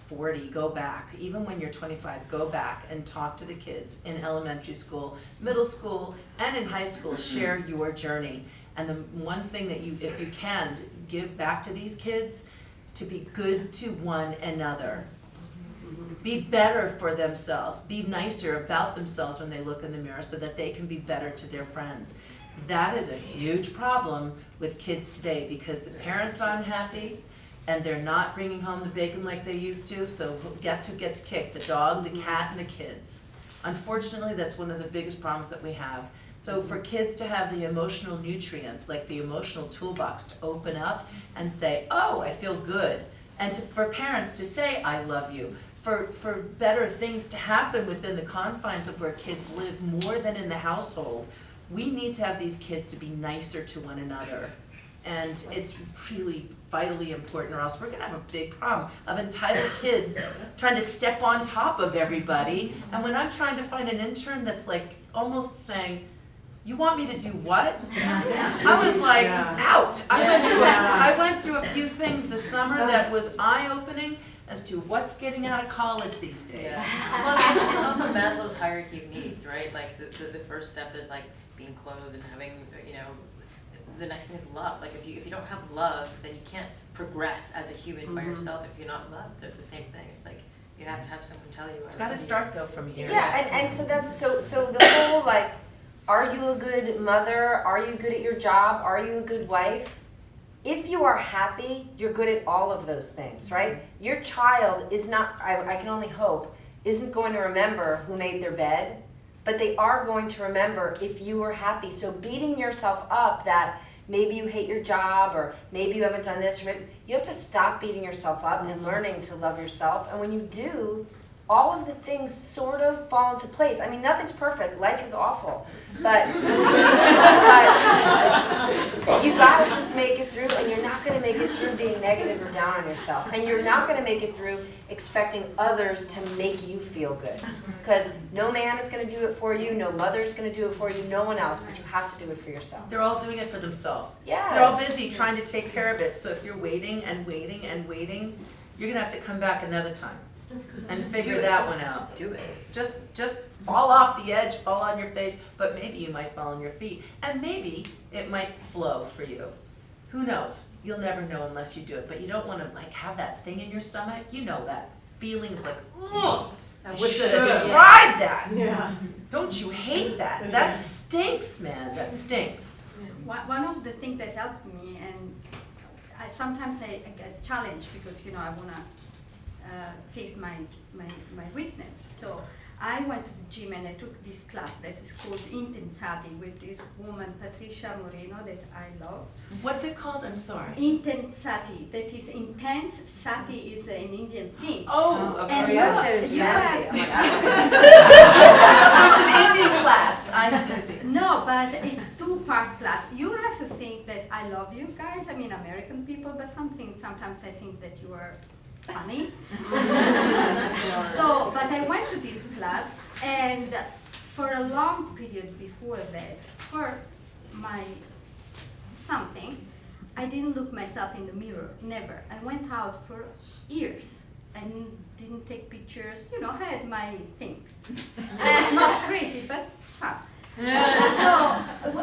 40, go back. Even when you're 25, go back and talk to the kids in elementary school, middle school, and in high school. Share your journey. And the one thing that if you can, give back to these kids, to be good to one another. Be better for themselves. Be nicer about themselves when they look in the mirror so that they can be better to their friends. That is a huge problem with kids today because the parents aren't happy and they're not bringing home the bacon like they used to, so guess who gets kicked? The dog, the cat, and the kids. Unfortunately, that's one of the biggest problems that we have. So for kids to have the emotional nutrients, like the emotional toolbox, to open up and say, oh, I feel good. And for parents to say, I love you. For better things to happen within the confines of where kids live more than in the household, we need to have these kids to be nicer to one another. And it's really vitally important, or else we're gonna have a big problem of entitled kids trying to step on top of everybody. And when I'm trying to find an intern that's like almost saying, you want me to do what? I was like, out. I went through a few things this summer that was eye-opening as to what's getting out of college these days. Yeah. Well, it's also Maslow's hierarchy of needs, right? Like the first step is like being clothed and having, you know, the next thing is love. Like if you don't have love, then you can't progress as a human by yourself if you're not loved. So it's the same thing. It's like you have to have someone tell you. It's got to start though from here. Yeah, and so that's so the whole like, are you a good mother? Are you good at your job? Are you a good wife? If you are happy, you're good at all of those things, right? Your child is not, I can only hope, isn't going to remember who made their bed, but they are going to remember if you were happy. So beating yourself up that maybe you hate your job or maybe you haven't done this, you have to stop beating yourself up and learning to love yourself. And when you do, all of the things sort of fall into place. I mean, nothing's perfect. Life is awful. But you gotta just make it through, and you're not gonna make it through being negative or down on yourself. And you're not gonna make it through expecting others to make you feel good. Because no man is gonna do it for you, no mother is gonna do it for you, no one else, but you have to do it for yourself. They're all doing it for themselves. Yes. They're all busy trying to take care of it. So if you're waiting and waiting and waiting, you're gonna have to come back another time and figure that one out. Do it. Just fall off the edge, fall on your face, but maybe you might fall on your feet. And maybe it might flow for you. Who knows? You'll never know unless you do it. But you don't want to like have that thing in your stomach. You know that feeling of like, oh, I wish I had tried that. Yeah. Don't you hate that? That stinks, man. That stinks. One of the things that helped me, and sometimes I get challenged because, you know, I want to face my weakness. So I went to the gym and I took this class that is called Intensati with this woman, Patricia Moreno, that I love. What's it called? I'm sorry. Intensati, that is intense. Sati is an Indian thing. Oh, okay. And you have, So it's an eating class. I see. no, but it's two-part class. You have to think that I love you guys. I mean, American people, but sometimes I think that you are funny. So, but I went to this class, and for a long period before that, for my something, I didn't look myself in the mirror, never. I went out for years and didn't take pictures, you know, I had my thing. And it's not crazy, but some. So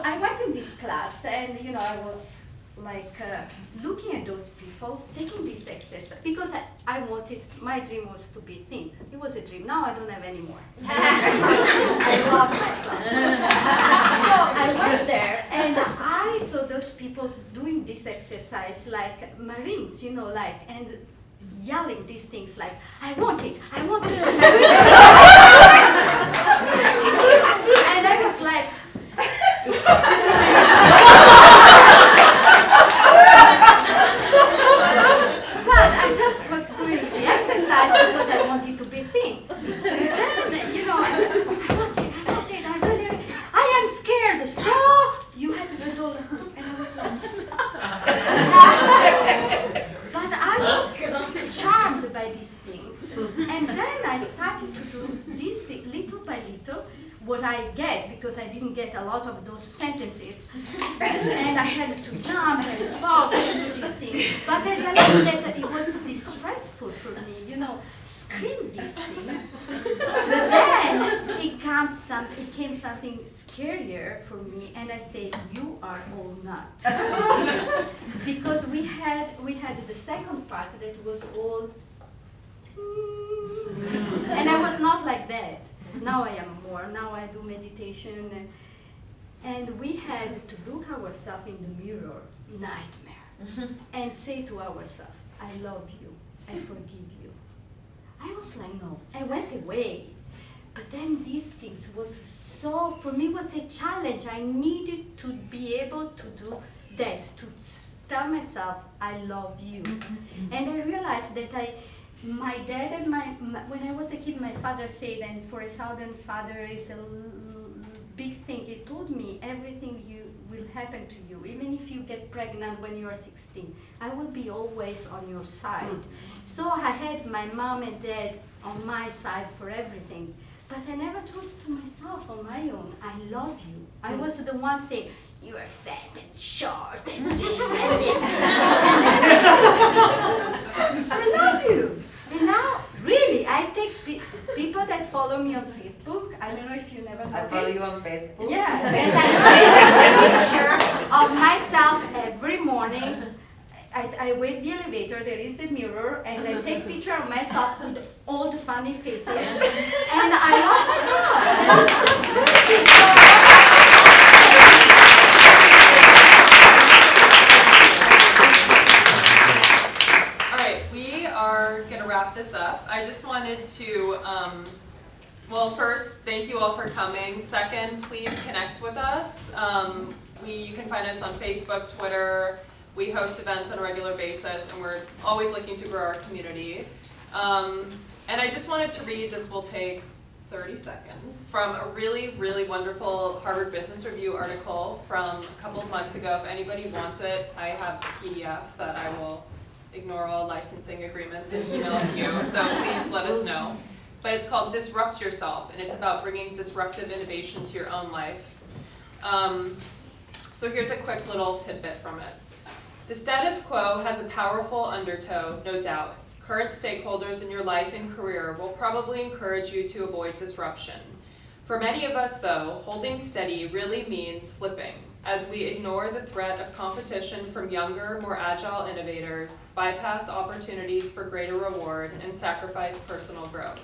I went in this class, and you know, I was like looking at those people, taking this exercise, because I wanted, my dream was to be thin. It was a dream. Now I don't have any more. I love myself. So I went there and I saw those people doing this exercise like Marines, you know, like, and yelling these things like, I want it, I want it. And I was like, but I just was doing the exercise because I wanted to be thin. Then, you know, I am scared, so you had to do all, and I was like, but I was charmed by these things. And then I started to do these things little by little, what I get, because I didn't get a lot of those sentences. And I had to jump and fall and do these things. But I realized that it was distressful for me, you know, scream these things. But then it came something scarier for me, and I say, you are all not. Because we had the second part that was all, and I was not like that. Now I am more. Now I do meditation, and we had to look ourselves in the mirror, nightmare, and say to ourselves, I love you, I forgive you. I was like, no. I went away, but then these things was so, for me, was a challenge. I needed to be able to do that, to tell myself, I love you. And I realized that my dad and when I was a kid, my father said, and for a southern father is a big thing, he told me everything will happen to you, even if you get pregnant when you are 16. I will be always on your side. So I had my mom and dad on my side for everything. But I never thought to myself on my own, I love you. I was the one saying, you are fat and short and I love you. And now, really, I take people that follow me on Facebook. I don't know if you never know I follow you on Facebook. Yeah, and I take a picture of myself every morning. I wait the elevator, there is a mirror, and I take picture of myself with all the funny faces. And I love myself. And it's just All right, we are gonna wrap this up. I just wanted to, well, first, thank you all for coming. Second, please connect with us. You can find us on Facebook, Twitter. We host events on a regular basis, and we're always looking to grow our community. And I just wanted to read, this will take 30 seconds, from a really, really wonderful Harvard Business Review article from a couple of months ago. If anybody wants it, I have a PDF that I will ignore all licensing agreements and email to you, so please let us know. But it's called Disrupt Yourself, and it's about bringing disruptive innovation to your own life. So here's a quick little tidbit from it. The status quo has a powerful undertow, no doubt. Current stakeholders in your life and career will probably encourage you to avoid disruption. For many of us, though, holding steady really means slipping, as we ignore the threat of competition from younger, more agile innovators, bypass opportunities for greater reward, and sacrifice personal growth.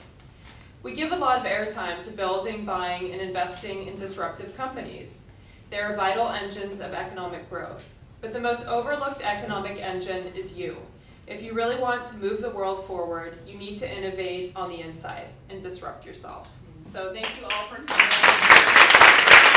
We give a lot of airtime to building, buying, and investing in disruptive companies. They are vital engines of economic growth. But the most overlooked economic engine is you. If you really want to move the world forward, you need to innovate on the inside and disrupt yourself. So thank you all for coming.